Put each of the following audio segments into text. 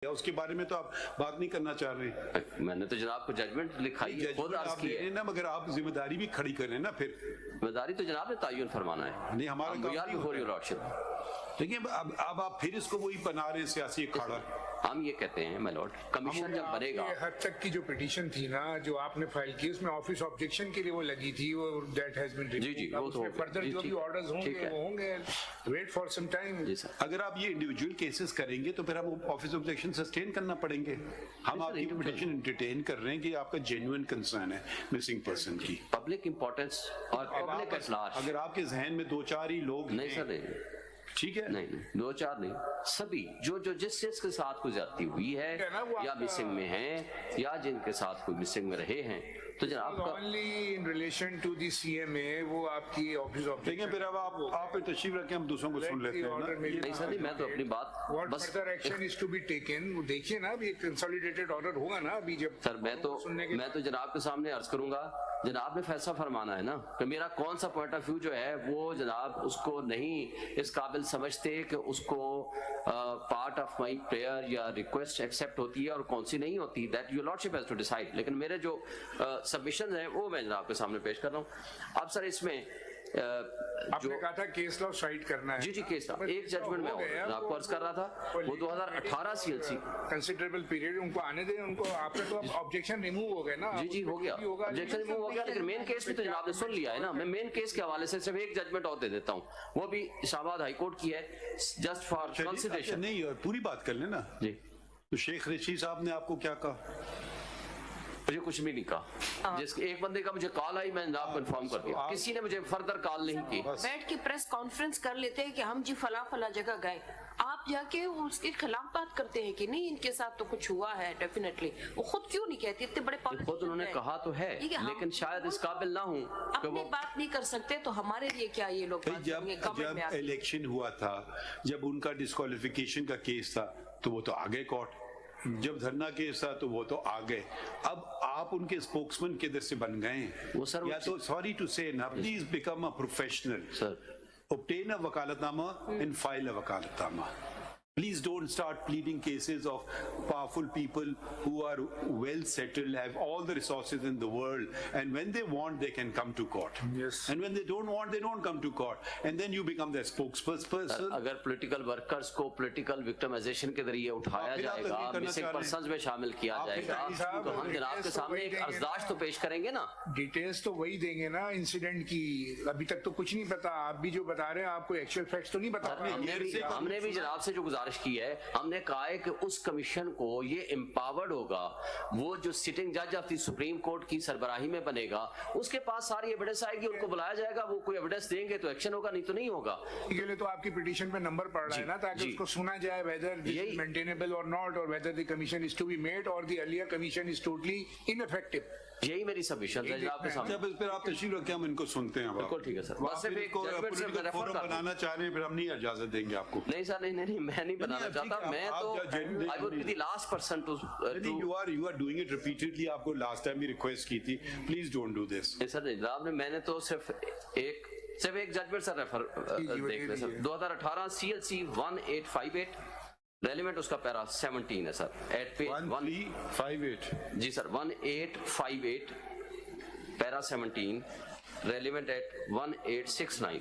یا اس کے بارے میں تو آپ بات نہیں کرنا چاہ رہے. میں نے تو جناب کو ججمنٹ لکھائی ہے، خود عرض کی ہے نا، مگر آپ ذمہ داری بھی کھڑی کریں نا. پھر ذمہ داری تو جناب نے تعین فرمانا ہے. نہیں ہمارا دیکھیں اب آپ پھر اس کو وہی بنا رہے ہیں سیاسی اکھاڑا. ہم یہ کہتے ہیں میں لارڈ کمیشن جب بنے گا. حد تک کی جو پٹیشن تھی نا جو آپ نے فائل کی اس میں آفس آبجیکشن کے لیے وہ لگی تھی، وہ دیٹ ہیز بین ریمووڈ. جی وہ تو فردر جو بھی آرڈرز ہوں گے وہ ہوں گے. Wait for some time. اگر آپ یہ انڈیویجول کیسز کریں گے تو پھر ہم آفس آبجیکشن سسٹین کرنا پڑیں گے. ہم آپ کی پٹیشن انٹرٹین کر رہے ہیں کہ آپ کا جینوئن کنسرن ہے مسنگ پرسن کی پبلک امپورٹنس اور پبلک اٹلاش. اگر آپ کے ذہن میں دو چار ہی لوگ نہیں سر نہیں ٹھیک ہے، نہیں دو چار نہیں، سبھی جو جس کے ساتھ کوئی زیادتی ہوئی ہے یا مسنگ میں ہیں یا جن کے ساتھ کوئی مسنگ میں رہے ہیں تو جناب کا only in relation to the C M A وہ آپ کی آفس دیکھیں. پھر اب آپ تشریف رکھیں، ہم دوسروں کو سن لیتے ہیں. نہیں سر نہیں، میں تو اپنی بات بس further action is to be taken. دیکھیے نا ابھی ایک کنسولیڈیٹڈ آرڈر ہوگا نا ابھی جب سر میں تو جناب کے سامنے عرض کروں گا، جناب نے فیصلہ فرمانا ہے نا کہ میرا کون سا پوائنٹ آف ویو جو ہے وہ جناب اس کو نہیں اس قابل سمجھتے کہ اس کو پارٹ آف مائی پریئر یا ریکویسٹ ایکسیپٹ ہوتی ہے اور کون سی نہیں ہوتی. That your lordship has to decide. لیکن میرے جو سبمیشن ہیں وہ میں جناب کے سامنے پیش کر رہا ہوں. اب سر اس میں آپ نے کہا تھا کیس لا سائٹ کرنا ہے. جی کیس لا ایک ججمنٹ میں آپ کو عرض کر رہا تھا وہ 2018 CLC کنسیڈریبل پیریڈ ان کو آنے دیں. ان کو آپ کا تو آبجیکشن ریموو ہو گئے نا. جی ہو گیا آبجیکشن ریموو ہو گیا، لیکن مین کیس بھی تو جناب نے سن لیا ہے نا. میں مین کیس کے حوالے سے صرف ایک ججمنٹ اور دے دیتا ہوں، وہ بھی اسلام آباد ہائی کورٹ کی ہے جسٹ فار کنسیڈریشن. نہیں اور پوری بات کر لیں نا. جی تو شیخ رشید صاحب نے آپ کو کیا کہا؟ مجھے کچھ بھی نہیں کہا. جس ایک بندے کا مجھے کال آئی میں نے آپ کو انفارم کر دیا، کسی نے مجھے فردر کال نہیں کی. بیٹھ کے پریس کانفرنس کر لیتے ہیں کہ ہم جی فلاں جگہ گئے، آپ جا کے اس کے خلاف بات کرتے ہیں کہ نہیں ان کے ساتھ تو کچھ ہوا ہے. ڈیفینیٹلی وہ خود کیوں نہیں کہتے؟ اتنے بڑے خود انہوں نے کہا تو ہے لیکن شاید اس قابل نہ ہوں کہ وہ بات نہیں کر سکتے. تو ہمارے لیے کیا یہ لوگ جب الیکشن ہوا تھا، جب ان کا ڈسکوالیفیکیشن کا کیس تھا تو وہ تو آگے کورٹ، جب دھرنا کیس تھا تو وہ تو آگے. اب آپ ان کے اسپوکسمن کدھر سے بن گئے ہیں؟ یا تو سوری ٹو سے نا please become a professional, obtain a وکالت نامہ and file a وکالت نامہ. Please don't start pleading cases of powerful people who are well settled, have all the resources in the world, and when they want, they can come to court. Yes. And when they don't want, they don't come to court. And then you become their spokesperson. اگر political workers کو political victimization کے ذریعے اٹھایا جائے گا، missing persons میں شامل کیا جائے گا، تو ہم جناب کے سامنے ایک ارزداشت تو پیش کریں گے نا. ڈیٹیلز تو وہی دیں گے نا انسیڈنٹ کی. ابھی تک تو کچھ نہیں پتا. آپ بھی جو بتا رہے ہیں آپ کو ایکچوئل فیکٹس تو نہیں بتا. ہم نے بھی جناب سے جو گزارش کی ہے، ہم نے کہا ہے کہ اس کمیشن کو یہ امپاورڈ ہوگا، وہ جو سٹنگ جج آف دی سپریم کورٹ کی سربراہی میں بنے گا، اس کے پاس ساری ایویڈنس آئے گی، ان کو بلایا جائے گا، وہ کوئی ایویڈنس دیں گے تو ایکشن ہوگا، نہیں تو نہیں ہوگا. یہ لیے تو آپ کی پٹیشن پہ نمبر پڑ رہا ہے نا تاکہ اس کو سنا جائے whether this is maintainable or not, or whether the commission is to be made or the earlier commission is totally ineffective. یہی میری سبمیشن ہے آپ کے سامنے. پھر آپ تشریف رکھیں، ہم ان کو سنتے ہیں. بالکل ٹھیک ہے سر. بس صرف ایک ججمنٹ سے میں ریفر بنانا چاہ رہے ہیں، پھر ہم نہیں اجازت دیں گے آپ کو. نہیں سر نہیں میں نہیں بنانا چاہتا. میں تو I would be the last person to you are doing it repeatedly. آپ کو last time بھی ریکویسٹ کی تھی. Please don't do this. سر جناب نے میں نے تو صرف ایک ججمنٹ سر ریفر دیکھ لیں سر. 2018 CLC 1858 ریلیونٹ اس کا پیرا 17 ہے سر. 1858 جی سر 1858 پیرا 17 ریلیونٹ ایٹ 1869.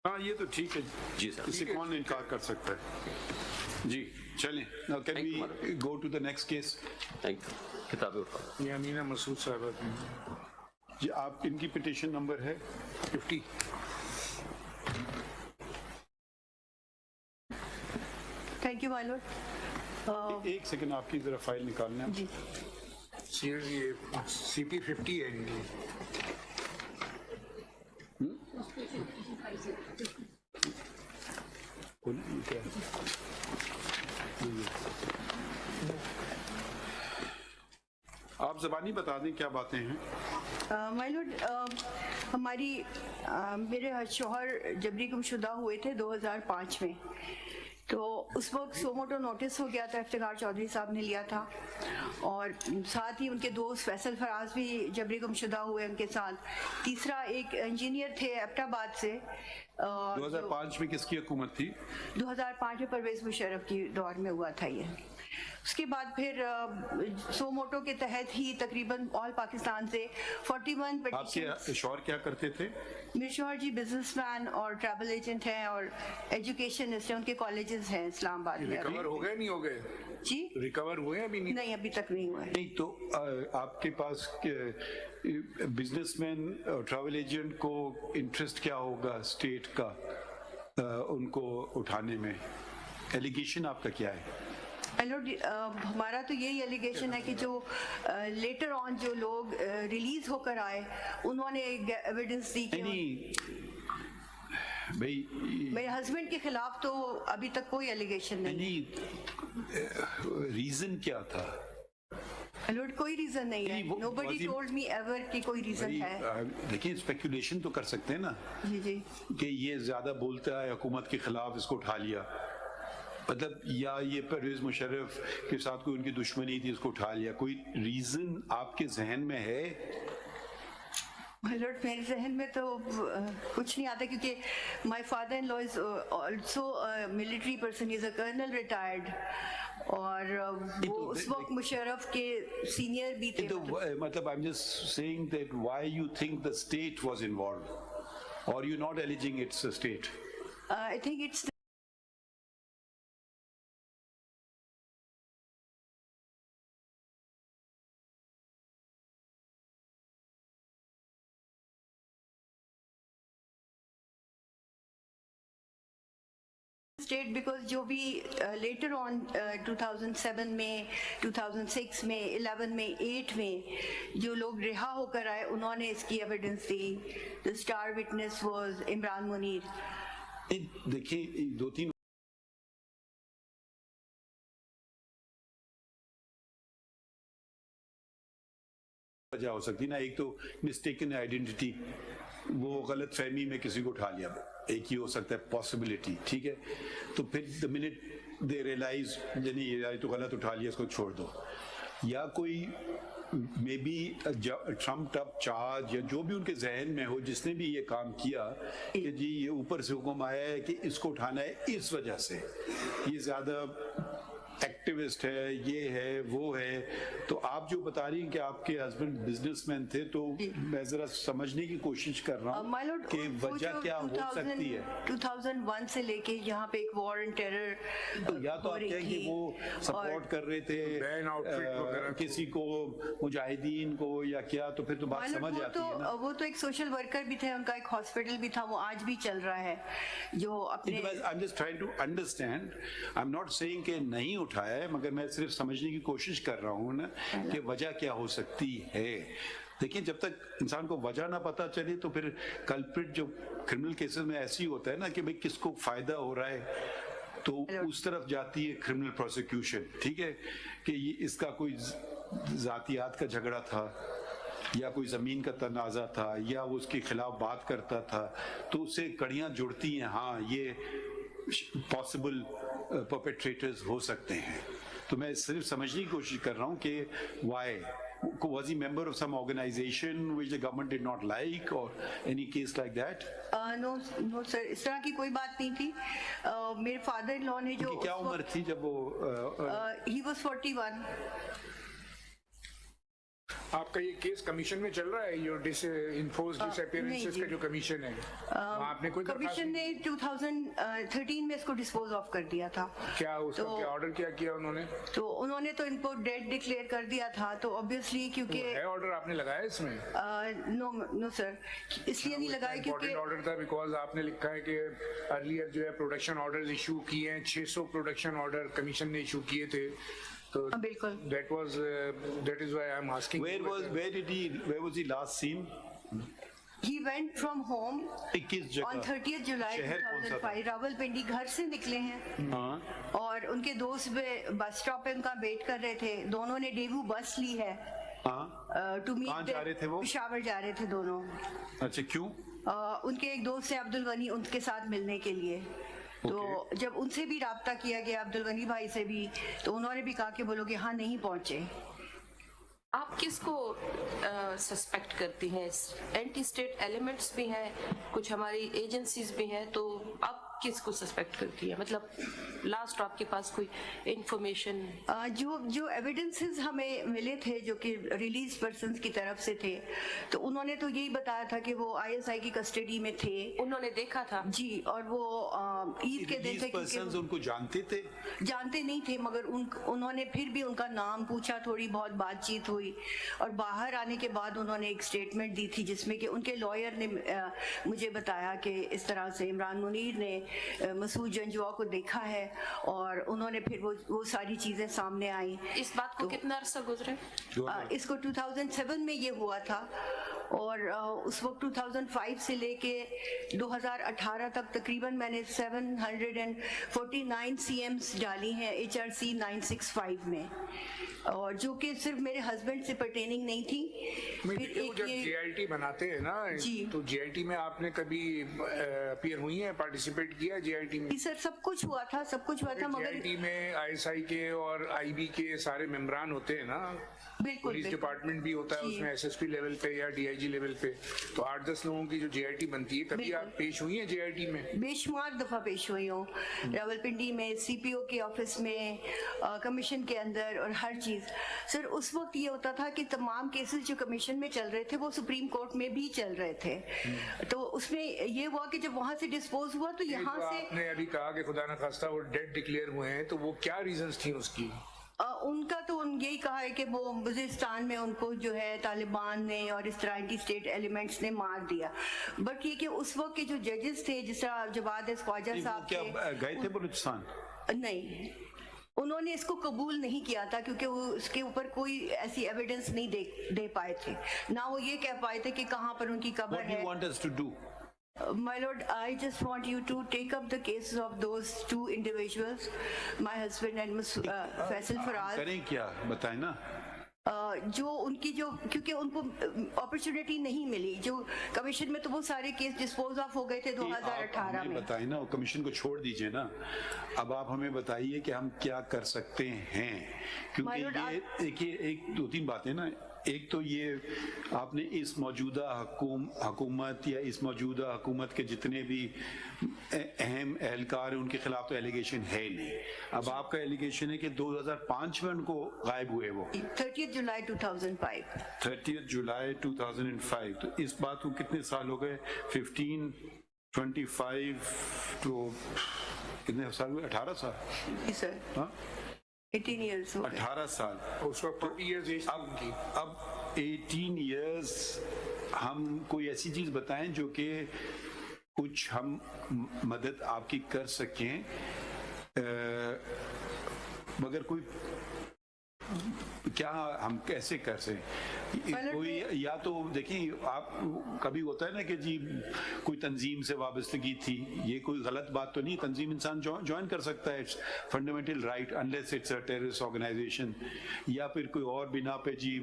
ہاں یہ تو ٹھیک ہے جی سر. اس سے کون انکار کر سکتا ہے؟ جی چلیں. Now can we go to the next case? Thank you. کتابیں اٹھاؤ. یہ امینہ مسعود صاحبہ جی آپ ان کی پٹیشن نمبر ہے 50. Thank you my lord. ایک سیکنڈ آپ کی ذرا فائل نکالنا ہے. جی CP 50 ہے ان کی. آپ زبانی بتا دیں کیا باتیں ہیں. مائی لارڈ میرے شوہر جبری گم شدہ ہوئے تھے 2005 میں. تو اس وقت سوموٹو نوٹس ہو گیا تھا, افتخار چودھری صاحب نے لیا تھا, اور ساتھ ہی ان کے دوست فیصل فراز بھی جبری گم شدہ ہوئے ان کے ساتھ. تیسرا ایک انجینئر تھے ایبٹ آباد سے. 2005 میں کس کی حکومت تھی؟ 2005 میں پرویز مشرف کی دور میں ہوا تھا یہ. اس کے بعد پھر سو موٹو کے تحت ہی تقریباً آل پاکستان سے 41 آپ کے شوہر کیا کرتے تھے؟ میرے شوہر جی بزنس مین اور ٹریول ایجنٹ ہیں اور ایجوکیشنسٹ ہیں, ان کے کالجز ہیں اسلام آباد میں. ریکور ہو گئے نہیں ہو گئے؟ جی ریکور ہوئے ابھی نہیں, ابھی تک نہیں ہوئے. نہیں تو آپ کے پاس بزنس مین ٹریول ایجنٹ کو انٹرسٹ کیا ہوگا اسٹیٹ کا ان کو اٹھانے میں؟ ایلیگیشن آپ کا کیا ہے؟ ہمارا تو یہی ایلیگیشن ہے کہ جو لیٹر آن جو لوگ ریلیز ہو کر آئے انہوں نے ایویڈنس دی کہ میرے ہسبینڈ کے خلاف تو ابھی تک کوئی ایلیگیشن نہیں. ریزن کیا تھا؟ لارڈ کوئی ریزن نہیں ہے. nobody told me ever کہ کوئی ریزن ہے. دیکھیں اسپیکولیشن تو کر سکتے ہیں نا جی کہ یہ زیادہ بولتا ہے حکومت کے خلاف, اس کو اٹھا لیا, مطلب یا یہ پرویز مشرف کے ساتھ کوئی ان کی دشمنی تھی اس کو اٹھا لیا. کوئی ریزن آپ کے ذہن میں ہے؟ لارڈ میرے ذہن میں تو کچھ نہیں آتا, کیونکہ my father in law is also military person, is a kernel retired, اور وہ اس وقت مشرف کے سینئر بھی تھے. مطلب I am just seeing that why you think the state was involved, اور you not alleging it's state. I think it's state, because جو بھی لیٹر آن 2007 میں 2006 میں 11 میں 8 میں جو لوگ رہا ہو کر آئے انہوں نے اس کی evidence the. The star witness was Imran Munir. دیکھیں دو تین وجہ ہو سکتی نا. ایک تو مسٹیکن آئیڈینٹی, وہ غلط فہمی میں کسی کو اٹھا لیا, ایک ہی ہو سکتا ہے پاسبلٹی, ٹھیک ہے. تو پھر دا منٹ دے ریئلائز یعنی یہ تو غلط اٹھا لیا, اس کو چھوڑ دو. یا کوئی مے بی ٹرمپڈ اپ چارج یا جو بھی ان کے ذہن میں ہو, جس نے بھی یہ کام کیا کہ جی یہ اوپر سے حکم آیا ہے کہ اس کو اٹھانا ہے اس وجہ سے, یہ زیادہ ایکٹیوسٹ ہے, یہ ہے وہ ہے. تو آپ جو بتا رہی ہیں کہ آپ کے ہسبینڈ بزنس مین تھے, تو میں ذرا سمجھنے کی کوشش کر رہا ہوں کہ وجہ کیا ہو سکتی ہے. 2001 سے لے کے یہاں پہ ایک وار اینڈ ٹیرر, یا تو آپ کہیں کہ وہ سپورٹ کر رہے تھے کسی کو, مجاہدین کو, یا کیا, تو پھر تو بات سمجھ آتی ہے نا. وہ تو ایک سوشل ورکر بھی تھے, ان کا ایک ہاسپٹل بھی تھا, وہ آج بھی چل رہا ہے. جو اپنے I'm just trying to understand, I'm not saying کہ نہیں اٹھایا ہے, مگر میں صرف سمجھنے کی کوشش کر رہا ہوں نا کہ وجہ کیا ہو سکتی ہے. دیکھیں جب تک انسان کو وجہ نہ پتا چلے تو پھر کلپریٹ جو کرمنل کیسز میں ایسی ہوتا ہے نا کہ بھئی کس کو فائدہ ہو رہا ہے, تو اس طرف جاتی ہے کرمنل پروسیکیوشن, ٹھیک ہے, کہ یہ اس کا کوئی ذاتیات کا جھگڑا تھا, یا کوئی زمین کا تنازع تھا, یا وہ اس کے خلاف بات کرتا تھا, تو اس سے کڑیاں جڑتی ہیں, ہاں یہ پاسبل پرپیٹریٹرز ہو سکتے ہیں. تو میں صرف سمجھنے کی کوشش کر رہا ہوں کہ Y was he member of some organization which the government did not like, or any case like that? No sir, اس طرح کی کوئی بات نہیں تھی. میرے فادر ان لا نے جو کیا عمر تھی جب وہ he was 41. آپ کا یہ کیس کمیشن میں چل رہا ہے, یہ انفورسڈ ڈس اپیئرنس کا جو کمیشن ہے, آپ نے کوئی کمیشن نے 2013 میں اس کو ڈسپوز آف کر دیا تھا. کیا اس کا کیا آرڈر کیا کیا انہوں نے؟ تو انہوں نے تو ان کو ڈیڈ ڈکلیئر کر دیا تھا, تو obviously کیونکہ ہے آرڈر آپ نے لگایا اس میں؟ نو سر, اس لیے نہیں لگایا کیونکہ آرڈر تھا, بیکاز آپ نے لکھا ہے کہ ارلیئر جو ہے پروڈکشن آرڈر ایشو کیے ہیں, 600 پروڈکشن آرڈر کمیشن نے ایشو کیے تھے. بالکل, that is why I'm asking. Where was he last seen? He went from home کس جگہ, on 30th July 2005. راولپنڈی گھر سے نکلے ہیں, اور ان کے دوست بس اسٹاپ پہ ان کا ویٹ کر رہے تھے. دونوں نے ڈیوو بس لی ہے ٹو میٹ. جا رہے تھے وہ؟ پشاور جا رہے تھے دونوں. اچھا, کیوں؟ ان کے ایک دوست سے عبد الغنی ان کے ساتھ ملنے کے لیے. तो जब उनसे भी राब्ता किया गया अब्दुल गनी भाई से भी, तो उन्होंने भी कहा कि वो लोग यहाँ नहीं पहुंचे। आप किसको सस्पेक्ट करती हैं? एंटी स्टेट एलिमेंट्स भी हैं, कुछ हमारी एजेंसीज भी हैं, तो आप किसको सस्पेक्ट करती है? मतलब लास्ट आपके पास कोई इंफॉर्मेशन? जो एविडेंसेस हमें मिले थे जो कि रिलीज पर्सन्स की तरफ से थे, तो उन्होंने तो यही बताया था कि वो आईएसआई की कस्टडी में थे, उन्होंने देखा था जी, और वो ईद के दिन थे, पर्सन्स उनको जानते थे? जानते नहीं थे, मगर उन्होंने फिर भी उनका नाम पूछा, थोड़ी बहुत बातचीत हुई, और बाहर आने के बाद उन्होंने एक स्टेटमेंट दी थी जिसमें कि उनके लॉयर ने मुझे बताया कि इस तरह से इमरान मुनीर ने मसूद जंजुआ को देखा है, और उन्होंने फिर वो सारी चीजें सामने आई। इस बात को कितना अरसा गुजरे? इसको 2007 में ये हुआ था, और उस वक्त 2005 से लेके 2018 तक तकरीबन मैंने 749 CMs डाली हैं HRC 965 में, और जो कि सिर्फ मेरे हस्बैंड से पर्टेनिंग नहीं थी। फिर एक जब ये JIT बनाते हैं ना, तो JIT में आपने कभी अपीयर हुई है, पार्टिसिपेट किया JIT में? सर सब कुछ हुआ था, मगर JIT में ISI के और IB के सारे मेंबरान होते हैं ना, बिल्कुल पुलिस डिपार्टमेंट भी होता है उसमें, SSP लेवल पे या DIG लेवल पे, तो 8-10 लोगों की जो JIT बनती है, कभी आप पेश हुई हैं JIT में? बेशुमार दफा पेश हुई हूँ, रावलपिंडी में, CPO के ऑफिस में, कमीशन के अंदर, और हर चीज। सर उस वक्त ये होता था कि तमाम केसेस जो कमीशन में चल रहे थे वो सुप्रीम कोर्ट में भी चल रहे थे, तो उसमें ये हुआ कि जब वहां से डिस्पोज हुआ तो यहाँ से आपने अभी कहा कि खुदा न खास्ता वो डेड डिक्लेयर हुए हैं, तो वो क्या रीजंस थी उसकी? उनका तो यही कहा है कि वो वज़ीरिस्तान में उनको जो है तालिबान ने और इस तरह एंटी स्टेट एलिमेंट्स ने मार दिया, बट ये कि उस वक्त के जो जजेस थे, जिस तरह जवाद ख्वाजा साहब क्या गए थे बलूचिस्तान? नहीं, उन्होंने इसको कबूल नहीं किया था, क्योंकि वो उसके ऊपर कोई ऐसी एविडेंस नहीं दे पाए थे, ना वो ये कह पाए थे कि कहाँ पर उनकी कब्र है। My Lord, I just want you to take up the cases of those two individuals, my husband and Faisal Faraz. करें क्या, बताएं ना। जो उनकी क्योंकि उनको अपॉर्चुनिटी नहीं मिली, जो कमीशन में तो वो सारे केस डिस्पोज ऑफ हो गए थे 2018 में। बताइए ना, कमीशन को छोड़ दीजिए ना, अब आप हमें बताइए कि हम क्या कर सकते हैं, क्योंकि ये देखिए एक 2-3 बातें ना। एक तो ये आपने इस मौजूदा हुकूमत या इस मौजूदा हुकूमत के जितने भी अहम एहलकार हैं उनके खिलाफ तो एलिगेशन है नहीं। अब आपका एलिगेशन है कि 2005 में उनको गायब हुए, वो 30 जुलाई 2005। 30 जुलाई 2005, तो इस बात को कितने साल हो गए? 15, 25 तो कितने साल हुए? 18 साल। जी सर। हाँ 18 years 18 साल। उस वक्त 40 years अब 18 years हम कोई ऐसी चीज बताएं जो कि कुछ हम मदद आपकी कर सकें, मगर कोई क्या हम कैसे कर सकें? कोई या तो देखिए, आप कभी होता है ना कि जी कोई तंजीम से वाबस्तगी थी, ये कोई गलत बात तो नहीं, तंजीम इंसान ज्वाइन कर सकता है, it's fundamental right unless it's a terrorist organisation, या फिर कोई और बिना पे जी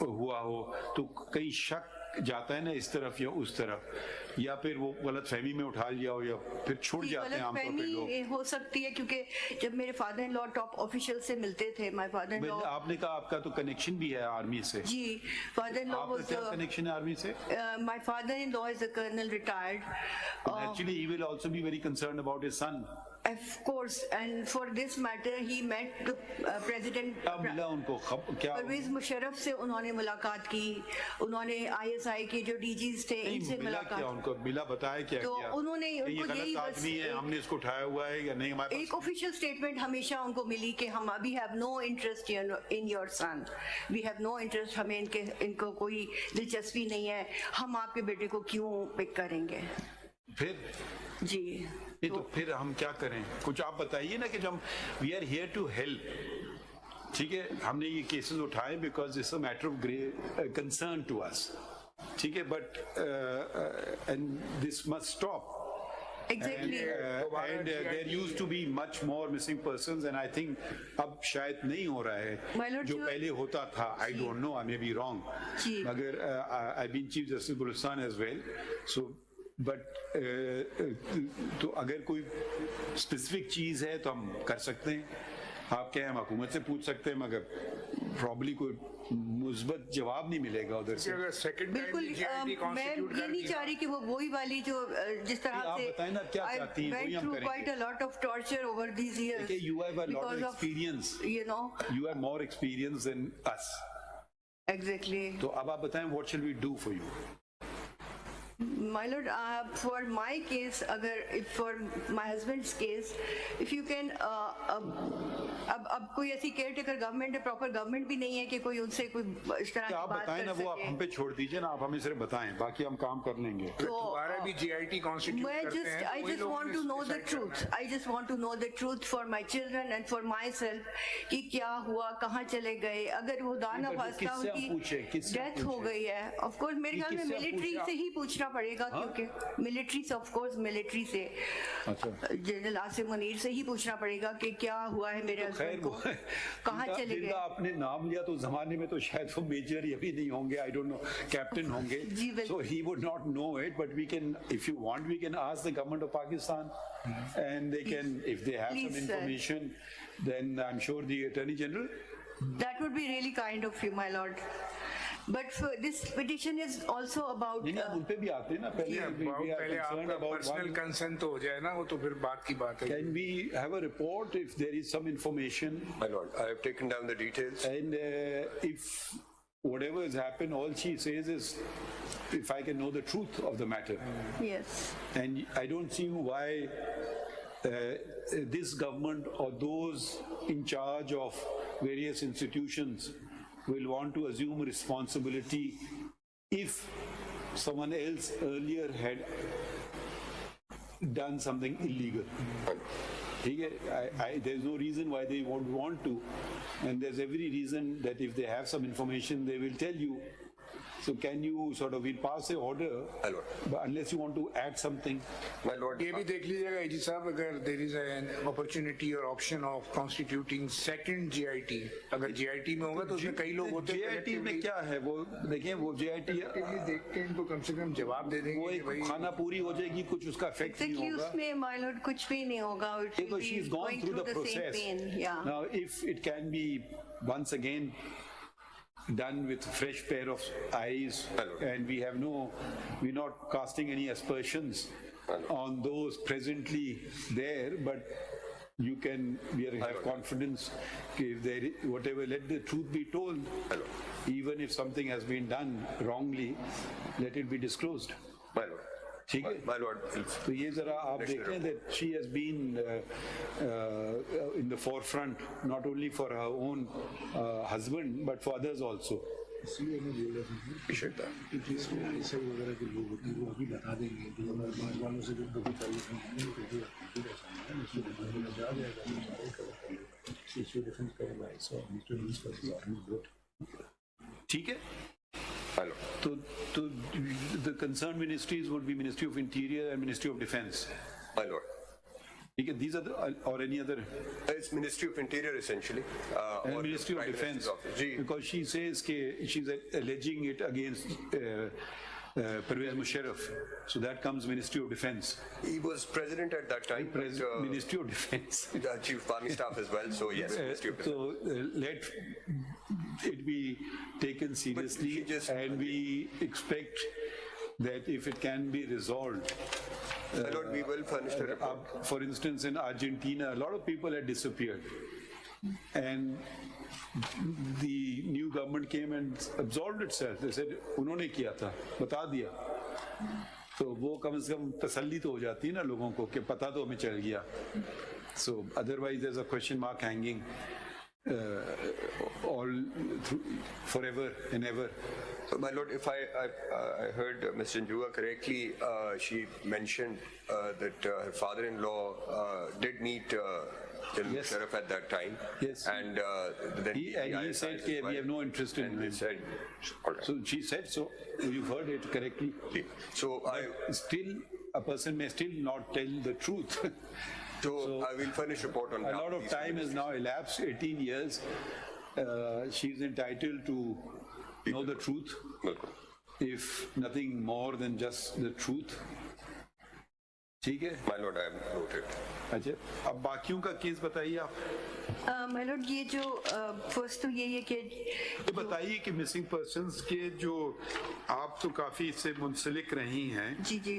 हुआ हो तो कहीं शक जाता है ना इस तरफ या उस तरफ, या फिर वो गलत फहमी में उठा लिया हो, या फिर छूट जाते हैं आमतौर पे लोग। हो सकती है, क्योंकि जब मेरे father in law top official से मिलते थे, माय फादर इन लॉ, आपने कहा आपका तो कनेक्शन भी है आर्मी से। जी, फादर इन लॉ वाज, क्या कनेक्शन है आर्मी से? My father in law is a colonel retired, actually he will also be very concerned about his son. Of course, and for this matter, he met the president. मिला उनको क्या? परवेज मुशर्रफ से उन्होंने मुलाकात की, उन्होंने ISI के जो DGs थे इनसे मुलाकात। उनको मिला, बताया क्या तो किया? उन्होंने उनको यही आदमी है, हमने इसको उठाया हुआ है या नहीं? हमारे एक ऑफिशियल स्टेटमेंट हमेशा उनको मिली कि हम अभी have no interest in your son, we have no interest, हमें इनको कोई दिलचस्पी नहीं है, हम आपके बेटे को क्यों पिक करेंगे? फिर जी नहीं तो फिर हम क्या करें? कुछ आप बताइए ना, कि जब we are here to help, ठीक है, हमने ये केसेस उठाए because it's a matter of great concern to us, ठीक है, but and this must stop. Exactly. And there used to be much more missing persons, and I think अब शायद नहीं हो रहा है जो पहले होता था। I don't know, I may be wrong, मगर I've been Chief Justice Buluchistan as well, so but तो अगर कोई स्पेसिफिक चीज़ है तो हम कर सकते हैं, आप क्या हम हुकूमत से पूछ सकते हैं, मगर प्रॉब्ली कोई मुस्बत जवाब नहीं मिलेगा उधर से। अगर सेकंड टाइम बिल्कुल मैं ये नहीं चाह रही कि वो वही वाली जो जिस तरह आप से बताएं ना क्या चाहती हैं, वही हम करेंगे। quite a lot of torture over these years Okay, you have a lot of because experience. you know You have more experience than us. exactly तो अब आप बताएं what shall we do for you? my lord for my case agar if for my husband's case if you can अब कोई ऐसी care taker government है, proper government भी नहीं है कि कोई उनसे कोई इस तरह की आप बात बताएं कर ना, वो आप सके। हम पे छोड़ दीजिए ना, आप हमें सिर्फ बताएं, बाकी हम काम कर लेंगे। तो दोबारा भी जीआईटी कॉन्स्टिट्यूट मैं करते हैं, I तो वही just लोगों want ने to know the decide करना truth. है। I just want to know the truth for my children and for myself कि क्या हुआ, कहाँ चले गए, अगर वो दाना but फास्ता किससे हम पूछें, उनकी किससे हम डेथ हो पूछें? गई है, ऑफ कोर्स मेरे ख्याल में किससे हम मिलिट्री पूछें? से ही पूछना पड़ेगा, क्योंकि मिलिट्री से ऑफ कोर्स मिलिट्री से जनरल आसिम मुनीर से ही पूछना पड़ेगा कि क्या हुआ है मेरे हस्बैंड को, कहाँ चले गए। आपने नाम लिया तो जमाने में तो शायद वो मेजर ही अभी नहीं होंगे, आई डोंट नो, कैप्टन होंगे, जी, बिल्कुल। so he would not know it, but we can, if you want, we can ask the government of Pakistan and they can, if they have Please, some sir. information, then I'm sure the Attorney General. That would be really kind of you, my lord. But for this petition is also about नहीं नहीं, उन पे भी आते हैं ना, पहले we are पहले concerned आपका about पर्सनल one. कंसर्न तो हो जाए ना, वो तो फिर बात की बात है। Can we have a report if there is some information, My lord, I have taken down the details. and if whatever has happened, all she says is if I can know the truth of the matter. yes. And I don't see why this government or those in charge of various institutions will want to assume responsibility if someone else earlier had done something illegal. ठीक है, there's no reason why they won't want to, and there's every reason that if they have some information they will tell you. So can you sort of, we'll pass a order, My lord. but unless you want to add something. My lord, ये भी देख लीजिएगा एजी साहब, अगर there is an opportunity or option of constituting second GIT, अगर GIT में होगा तो उसमें कई लोग होते हैं JIT में क्या है, वो देखें, वो JIT collectively देख के इनको कम से कम जवाब दे देंगे वो कि एक भाई खाना पूरी हो जाएगी, कुछ उसका इफेक्ट नहीं Exactly, होगा। उसमें my lord कुछ भी नहीं होगा. It will Because be she's gone going through the same process. pain. Yeah. Now, if it can be once again done with fresh pair of eyes, and we're not casting any aspersions on those presently there, but we have confidence if there whatever, let the truth be told. Even if something has been done wrongly, let it be disclosed. my lord. ठीक है? My lord, तो ये जरा आप देखें that she has been in the forefront not only for her own husband but for others also. appreciate that. वगैरह के लोग होते हैं वो अभी बता देंगे, जो हमारे समाज वालों से जो कभी चाहिए ठीक है? My lord. तो the concerned ministries would be Ministry of Interior and Ministry of Defence. My lord. ठीक है? These are the, or any other, It's Ministry of Interior essentially. and or Ministry of Prime Defence, Minister's office. Ji. because she says she's alleging it against Pervez Musharraf. So that comes Ministry of Defence. He was president at that time. but, Ministry of Defence. the Chief of Army Staff as well. So yes, Ministry of Defence. So let it be taken seriously, she just- and we expect that if it can be resolved. My lord, we will furnish the report. For instance, in Argentina, a lot of people had disappeared, and the new government came and absolved itself. They said, उन्होंने किया था, बता दिया. तो वो कम से कम तसल्ली तो हो जाती है ना लोगों को कि पता तो हमें चल गया. So otherwise there's a question mark hanging all through, forever and ever. My lord, if I heard Ms. Janjua correctly, she mentioned that her father-in-law did meet General Yes. Musharraf at that time. Yes. And then He said that we have no interest in and he him. said, all right. So she said so. You've heard it correctly. So Still, a person may still not tell the truth. So I will furnish report on A lot of time has now elapsed, 18 years. She's entitled to know the truth, if nothing more than just the truth. ठीक है। My lord, I have noted. अच्छा, अब बाकियों का case बताइए आप। My Lord, ये जो फर्स्ट तो यही है कि ये बताइए कि मिसिंग पर्सन्स के जो आप तो काफी इससे मुंसलिक रही हैं, जी जी,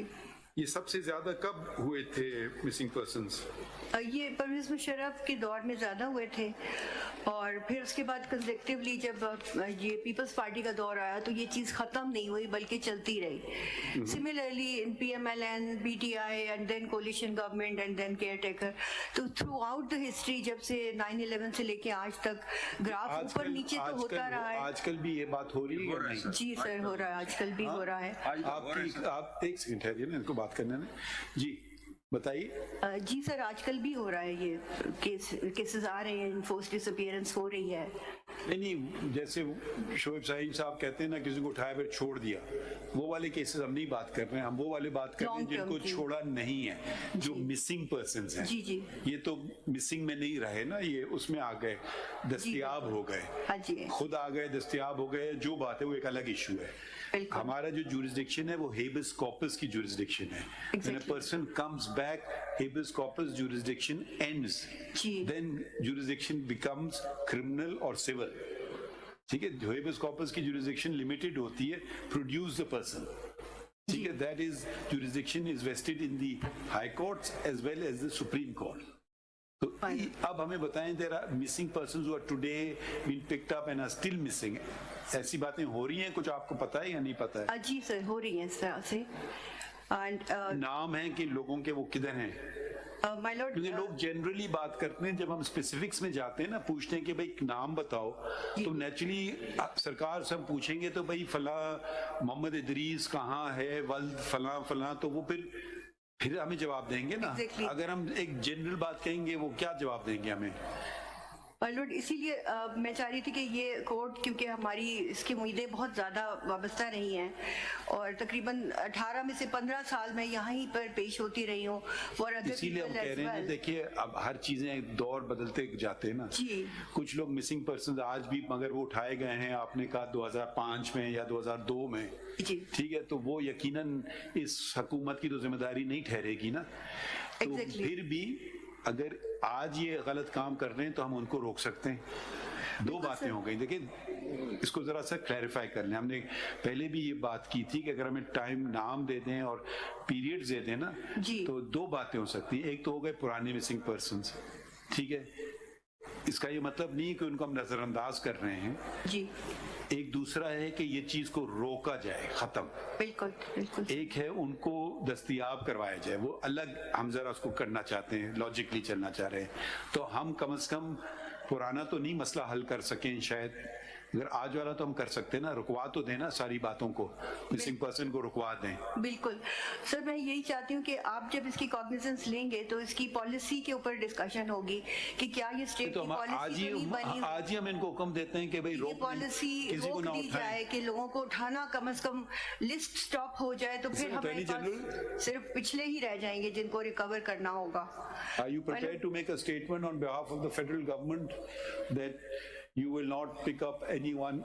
ये सबसे ज्यादा कब हुए थे मिसिंग पर्सन्स? ये परवेज मुशर्रफ के दौर में ज़्यादा हुए थे और फिर उसके बाद कंसेक्टिवली जब ये पीपल्स पार्टी का दौर आया तो ये चीज़ ख़त्म नहीं हुई बल्कि चलती रही। Similarly in PMLN, BTI and then coalition government and then caretaker, तो थ्रू आउट द हिस्ट्री जब से 9/11 से लेके आज तक ग्राफ ऊपर नीचे तो होता रहा है। आजकल भी ये बात हो रही है नहीं? जी सर, हो रहा है, आजकल भी हो रहा है। आप एक सेकंड ठहरिए ना, इनको बात करने में। जी बताइए। जी सर, आजकल भी हो रहा है, ये केसेस आ रहे हैं, इन्फोर्स्ड डिसअपीयरेंस हो रही है। नहीं, जैसे शोएब साहब कहते हैं ना, किसी को उठाया फिर छोड़ दिया, वो वाले केसेस हम नहीं बात कर रहे हैं, हम वो वाले बात कर रहे हैं जिनको छोड़ा नहीं है, जो मिसिंग पर्सन्स हैं। जी जी, ये तो मिसिंग में नहीं रहे ना, ये उसमें आ गए, दस्तयाब हो गए, हाँ जी, खुद आ गए, दस्तयाब हो गए, जो बात है वो एक अलग इशू है। हमारा जो जुरिस्डिक्शन है वो हेबियस कॉर्पस की जुरिस्डिक्शन है। When a person comes back, habeas corpus jurisdiction ends. Then jurisdiction becomes criminal or civil. ठीक है, habeas corpus की jurisdiction limited होती है, produce the person. ठीक है, that is jurisdiction is vested in the high courts as well as the Supreme Court. तो अब हमें बताएं, there are missing persons who are today been picked up and are still missing. ऐसी बातें हो रही हैं, कुछ आपको पता है या नहीं पता है? जी सर, हो रही हैं इस तरह से। नाम है कि लोगों के वो किधर हैं? माय लॉर्ड, क्योंकि लोग जनरली बात करते हैं, जब हम स्पेसिफिक्स में जाते हैं ना, पूछते हैं कि भाई नाम बताओ, तो नेचुरली सरकार से हम पूछेंगे तो भाई फला मोहम्मद इदरीस कहाँ है, वल्द फला फला, तो वो फिर हमें जवाब देंगे ना। अगर हम एक जनरल बात कहेंगे, वो क्या जवाब देंगे हमें? लॉर्ड, इसीलिए मैं चाह रही थी कि ये कोर्ट, क्योंकि हमारी इसकी उम्मीदें बहुत ज़्यादा वाबस्ता रही हैं और तकरीबन 18 में से 15 साल मैं यहाँ पर पेश होती रही हूँ। और इसीलिए हम कह रहे हैं, देखिए अब हर चीज़ें दौर बदलते जाते हैं ना। जी, कुछ लोग मिसिंग पर्सन आज भी, मगर वो उठाए गए हैं, आपने कहा 2005 में या 2002 में, ठीक है, तो वो यकीनन इस हुकूमत की तो जिम्मेदारी नहीं ठहरेगी ना। तो फिर भी अगर आज ये गलत काम कर रहे हैं तो हम उनको रोक सकते हैं। दो बातें हो गई, देखिए इसको जरा सा क्लैरिफाई कर लें। हमने पहले भी ये बात की थी कि अगर हमें टाइम नाम दे दें और पीरियड्स दे दें ना, तो दो बातें हो सकती हैं। एक तो हो गए पुराने मिसिंग पर्सन्स, ठीक है, इसका ये मतलब नहीं कि उनको हम नजरअंदाज कर रहे हैं जी। एक दूसरा है कि ये चीज को रोका जाए, खत्म। बिल्कुल बिल्कुल। एक है उनको दस्तयाब करवाया जाए, वो अलग हम जरा उसको करना चाहते हैं, लॉजिकली चलना चाह रहे हैं। तो हम कम से कम पुराना तो नहीं मसला हल कर सकें शायद, अगर आज वाला तो हम कर सकते हैं ना, रुकवा तो देना सारी बातों को, मिसिंग पर्सन को रुकवा दें। बिल्कुल सर, मैं यही चाहती हूँ कि आप जब इसकी कॉग्निजेंस लेंगे तो इसकी पॉलिसी के ऊपर डिस्कशन होगी कि क्या ये स्टेट तो की पॉलिसी तो नहीं बनी। आज ही हम इनको हुक्म देते हैं कि भाई ये पॉलिसी रोक दी जाए कि लोगों को उठाना कम से कम लिस्ट स्टॉप हो जाए, तो फिर हमारे पास सिर्फ पिछले ही रह जाएंगे जिनको रिकवर करना होगा। Are you prepared to make a statement on behalf of the federal government that you will not pick up anyone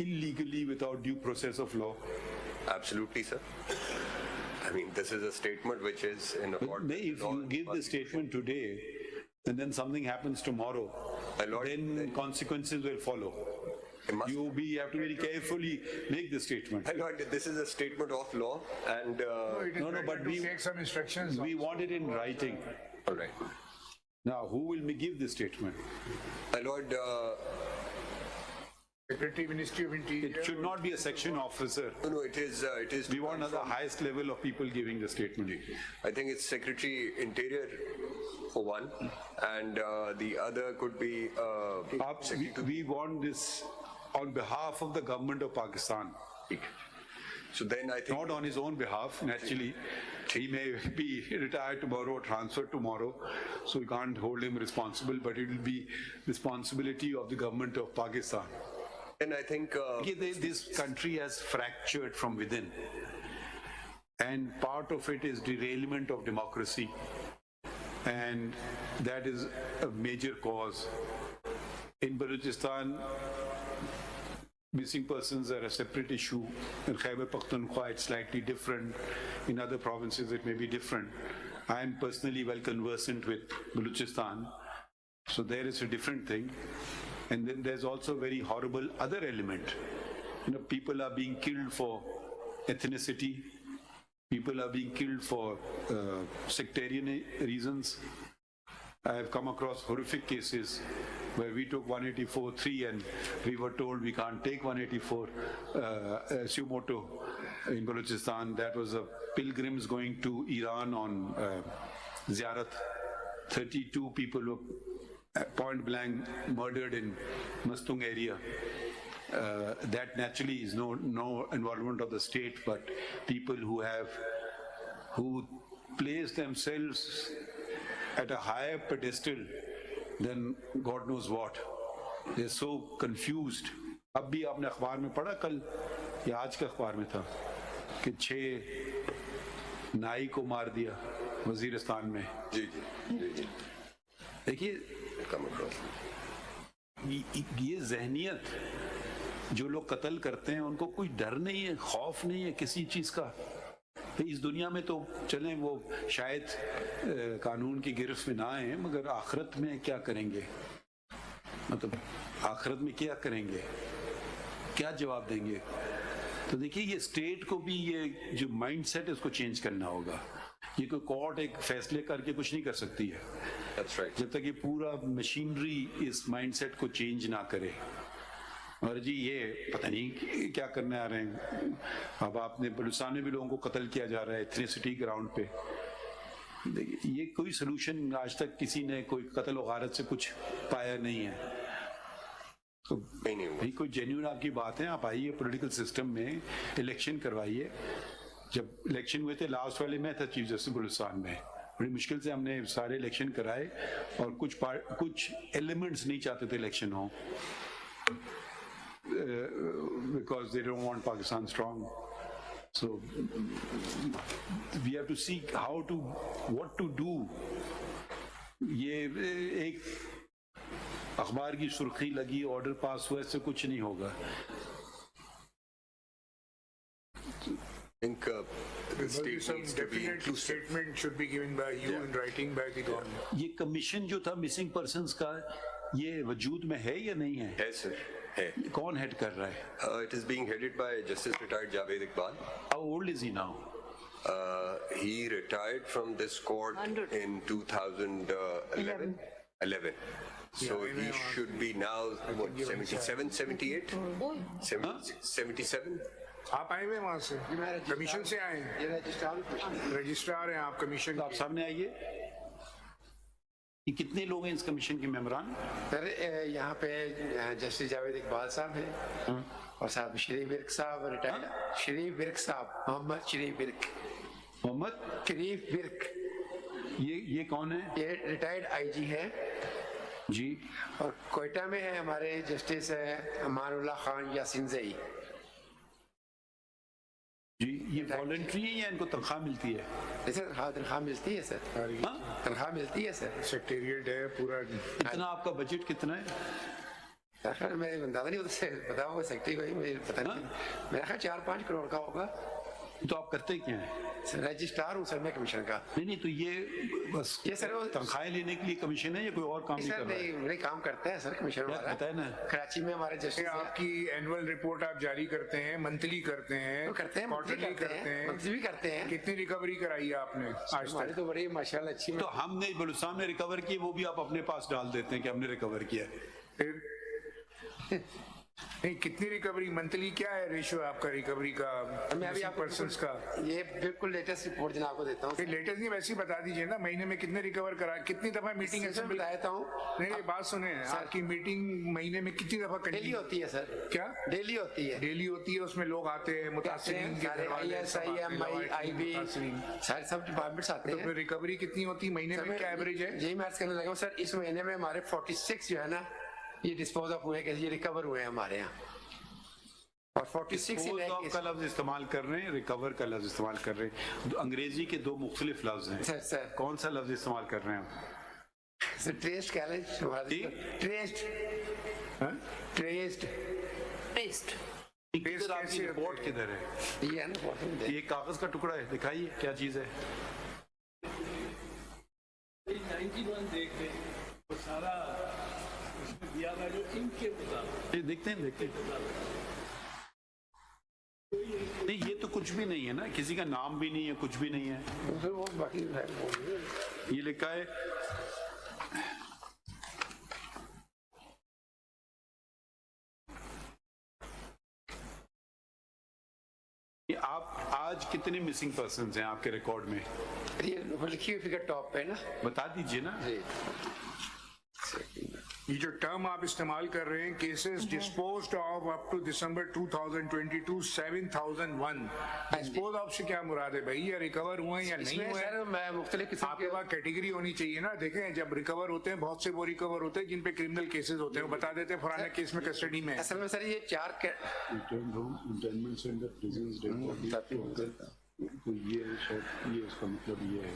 illegally without due process of law? Absolutely, sir. I mean, this is a statement which is in accordance. If you give the statement today and then something happens tomorrow, then consequences will follow. You have to very carefully make the statement. My lord, this is a statement of law, and no, but we take some instructions. We want it in writing. All right. Now, who will give the statement? My lord, Secretary, Ministry of Interior. It should not be a section officer. No, it is. We want the highest level of people giving the statement. I think it's Secretary Interior for one, and the other could be. We want this on behalf of the government of Pakistan. So then I think not on his own behalf, naturally. He may be retired tomorrow or transferred tomorrow, so we can't hold him responsible, but it will be responsibility of the government of Pakistan. And I think this country has fractured from within, and part of it is derailment of democracy, and that is a major cause. In Balochistan, Missing persons are a separate issue. In Khyber Pakhtunkhwa, it's slightly different. In other provinces, it may be different. I am personally well conversant with Balochistan, so there is a different thing. And then there's also a very horrible other element. People are being killed for ethnicity. People are being killed for sectarian reasons. I have come across horrific cases where we took 184.3 and we were told we can't take 184 Sumoto in Balochistan. That was a pilgrims going to Iran on Ziyarat. 32 people were point blank murdered in Mastung area. That naturally is no involvement of the state, but people who place themselves at a higher pedestal than God knows what. They're so confused. اب بھی آپ نے اخبار میں پڑھا کل یا آج کے اخبار میں تھا کہ 6 نائی کو مار دیا وزیرستان میں. جی جی دیکھیے یہ ذہنیت جو لوگ قتل کرتے ہیں ان کو کوئی ڈر نہیں ہے, خوف نہیں ہے کسی چیز کا. اس دنیا میں تو چلیں وہ شاید قانون کی گرفت میں نہ آئیں, مگر آخرت میں کیا کریں گے؟ مطلب آخرت میں کیا کریں گے, کیا جواب دیں گے؟ تو دیکھیے یہ اسٹیٹ کو بھی یہ جو مائنڈ سیٹ ہے اس کو چینج کرنا ہوگا. یہ کوئی کورٹ ایک فیصلے کر کے کچھ نہیں کر سکتی ہے جب تک یہ پورا مشینری اس مائنڈ سیٹ کو چینج نہ کرے. اور جی یہ پتہ نہیں کیا کرنے آ رہے ہیں. اب آپ نے بلوچستان میں بھی لوگوں کو قتل کیا جا رہا ہے ایتھنیسٹی گراؤنڈ پہ. دیکھیے یہ کوئی سلوشن آج تک کسی نے کوئی قتل و غارت سے کچھ پایا نہیں ہے. بھائی کوئی جینیون آپ کی بات ہے, آپ آئیے پولیٹیکل سسٹم میں الیکشن کروائیے. جب الیکشن ہوئے تھے لاسٹ والے میں تھا چیف جسٹس بلوچستان میں, بڑی مشکل سے ہم نے سارے الیکشن کرائے اور کچھ ایلیمنٹس نہیں چاہتے تھے election who because they don't want Pakistan strong. So we have to see what to do. یہ ایک اخبار کی سرخی لگی, آرڈر پاس ہوا, اس سے کچھ نہیں ہوگا. I think the state needs to be inclusive. Statement should be given by you in writing by the government. یہ کمیشن جو تھا مسنگ پرسنز کا, یہ وجود میں ہے یا نہیں ہے؟ ہے سر, ہے. کون ہیڈ کر رہا ہے؟ It is being headed by Justice retired Javed Iqbal. How old is he now? He retired from this court in 2011. So he should be now, what, 77, 78? 77? آپ آئے ہوئے وہاں سے, کمیشن سے آئے ہیں, رجسٹرار ہیں آپ کمیشن. آپ سامنے آئیے. یہ کتنے لوگ ہیں اس کمیشن کے ممبران؟ سر یہاں پہ جسٹس جاوید اقبال صاحب ہیں اور صاحب شریف ورک صاحب ریٹائرڈ, شریف ورک صاحب, محمد شریف ورک. محمد شریف ورک. یہ کون ہے؟ یہ ریٹائرڈ آئی جی ہے جی. اور کوئٹہ میں ہے ہمارے جسٹس امان اللہ خان یاسین زئی. جی یہ والنٹری ہے یا ان کو تنخواہ ملتی ہے؟ سر ہاں تنخواہ ملتی ہے سر, تنخواہ ملتی ہے سر. سیکریٹریٹ ہے پورا. کتنا آپ کا بجٹ کتنا ہے؟ سر میں اندازہ نہیں ہوتا سے بتا ہوگا سیکٹری کو, مجھے پتہ نہیں, میرا خیال 4-5 کروڑ کا ہوگا. تو آپ کرتے کیا ہیں؟ رجسٹرار ہوں سر میں کمیشن کا. نہیں تو یہ بس یہ سر تنخواہیں لینے کے لیے کمیشن ہے یا کوئی اور کام بھی کر رہا ہے؟ نہیں کام کرتا ہے سر کمیشن والا. پتہ ہے نا کراچی میں ہمارے جسٹس. آپ کی اینول رپورٹ آپ جاری کرتے ہیں, منتھلی کرتے ہیں, کوارٹرلی کرتے ہیں, منتھلی بھی کرتے ہیں. کتنی ریکوری کرائی ہے آپ نے آج ہماری تک؟ تو بڑی ماشاء اللہ اچھی. تو ہم نے بلوچستان میں ریکور کی, وہ بھی آپ اپنے پاس ڈال دیتے ہیں کہ ہم نے ریکور کیا ہے. پھر نہیں کتنی ریکوری منتھلی کیا ہے ریشو آپ کا ریکوری کا میں ابھی آپ پرسنس کا؟ یہ بالکل لیٹسٹ رپورٹ جناب کو دیتا ہوں. لیٹسٹ نہیں, ویسے ہی بتا دیجیے نا, مہینے میں کتنے ریکور کرا, کتنی دفعہ میٹنگ اسمبلی بتا دیتا ہوں. نہیں بات سنیں, آپ کی میٹنگ مہینے میں کتنی دفعہ ڈیلی ہوتی ہے سر. کیا ڈیلی ہوتی ہے؟ ڈیلی ہوتی ہے, اس میں لوگ آتے ہیں متاثرین کے گھر والے, سارے سب ڈپارٹمنٹس آتے ہیں. تو ریکوری کتنی ہوتی ہے مہینے میں, کیا ایوریج ہے؟ یہی میں عرض کرنے لگا ہوں سر, اس مہینے میں ہمارے 46 جو ہے نا یہ ڈسپوز آف ہوئے, یہ ریکور ہوئے ہیں ہمارے یہاں. اور 46 کا لفظ استعمال کر رہے ہیں, ریکور کا لفظ استعمال کر رہے ہیں. انگریزی کے 2 مختلف لفظ ہیں. سر کون سا لفظ استعمال کر رہے ہیں؟ سر ٹریسڈ کہہ لیں. ٹریسڈ आपकी रिपोर्ट किधर है? ये है ना फोटो में ये कागज का टुकड़ा है, दिखाइए क्या चीज है। 91 देख ले वो सारा उसमें दिया हुआ जो इनके मुताबिक ये देखते हैं नहीं, ये तो कुछ भी नहीं है ना, किसी का नाम भी नहीं है, कुछ भी नहीं है। फिर वो बाकी है ये लिखा है ये आप आज कितने मिसिंग पर्सन्स हैं आपके रिकॉर्ड में? ये लिखी हुई फिगर टॉप पे ना बता दीजिए ना। जी ये जो टर्म आप इस्तेमाल कर रहे हैं, cases disposed of up to December 2022 7001, dispose of से क्या मुराद है भाई? या रिकवर हुए या नहीं हुए? सर मैं मुख्तलिफ किस्म आपके पास कैटेगरी होनी चाहिए ना। देखें जब रिकवर होते हैं, बहुत से वो रिकवर होते हैं जिन पे क्रिमिनल केसेस होते हैं, वो बता देते हैं फलाने केस में कस्टडी में है। असल में सर ये चार रिटर्न होम इंटर्नमेंट सेंटर प्रिजन्स तो ये है शायद, ये इसका मतलब ये है।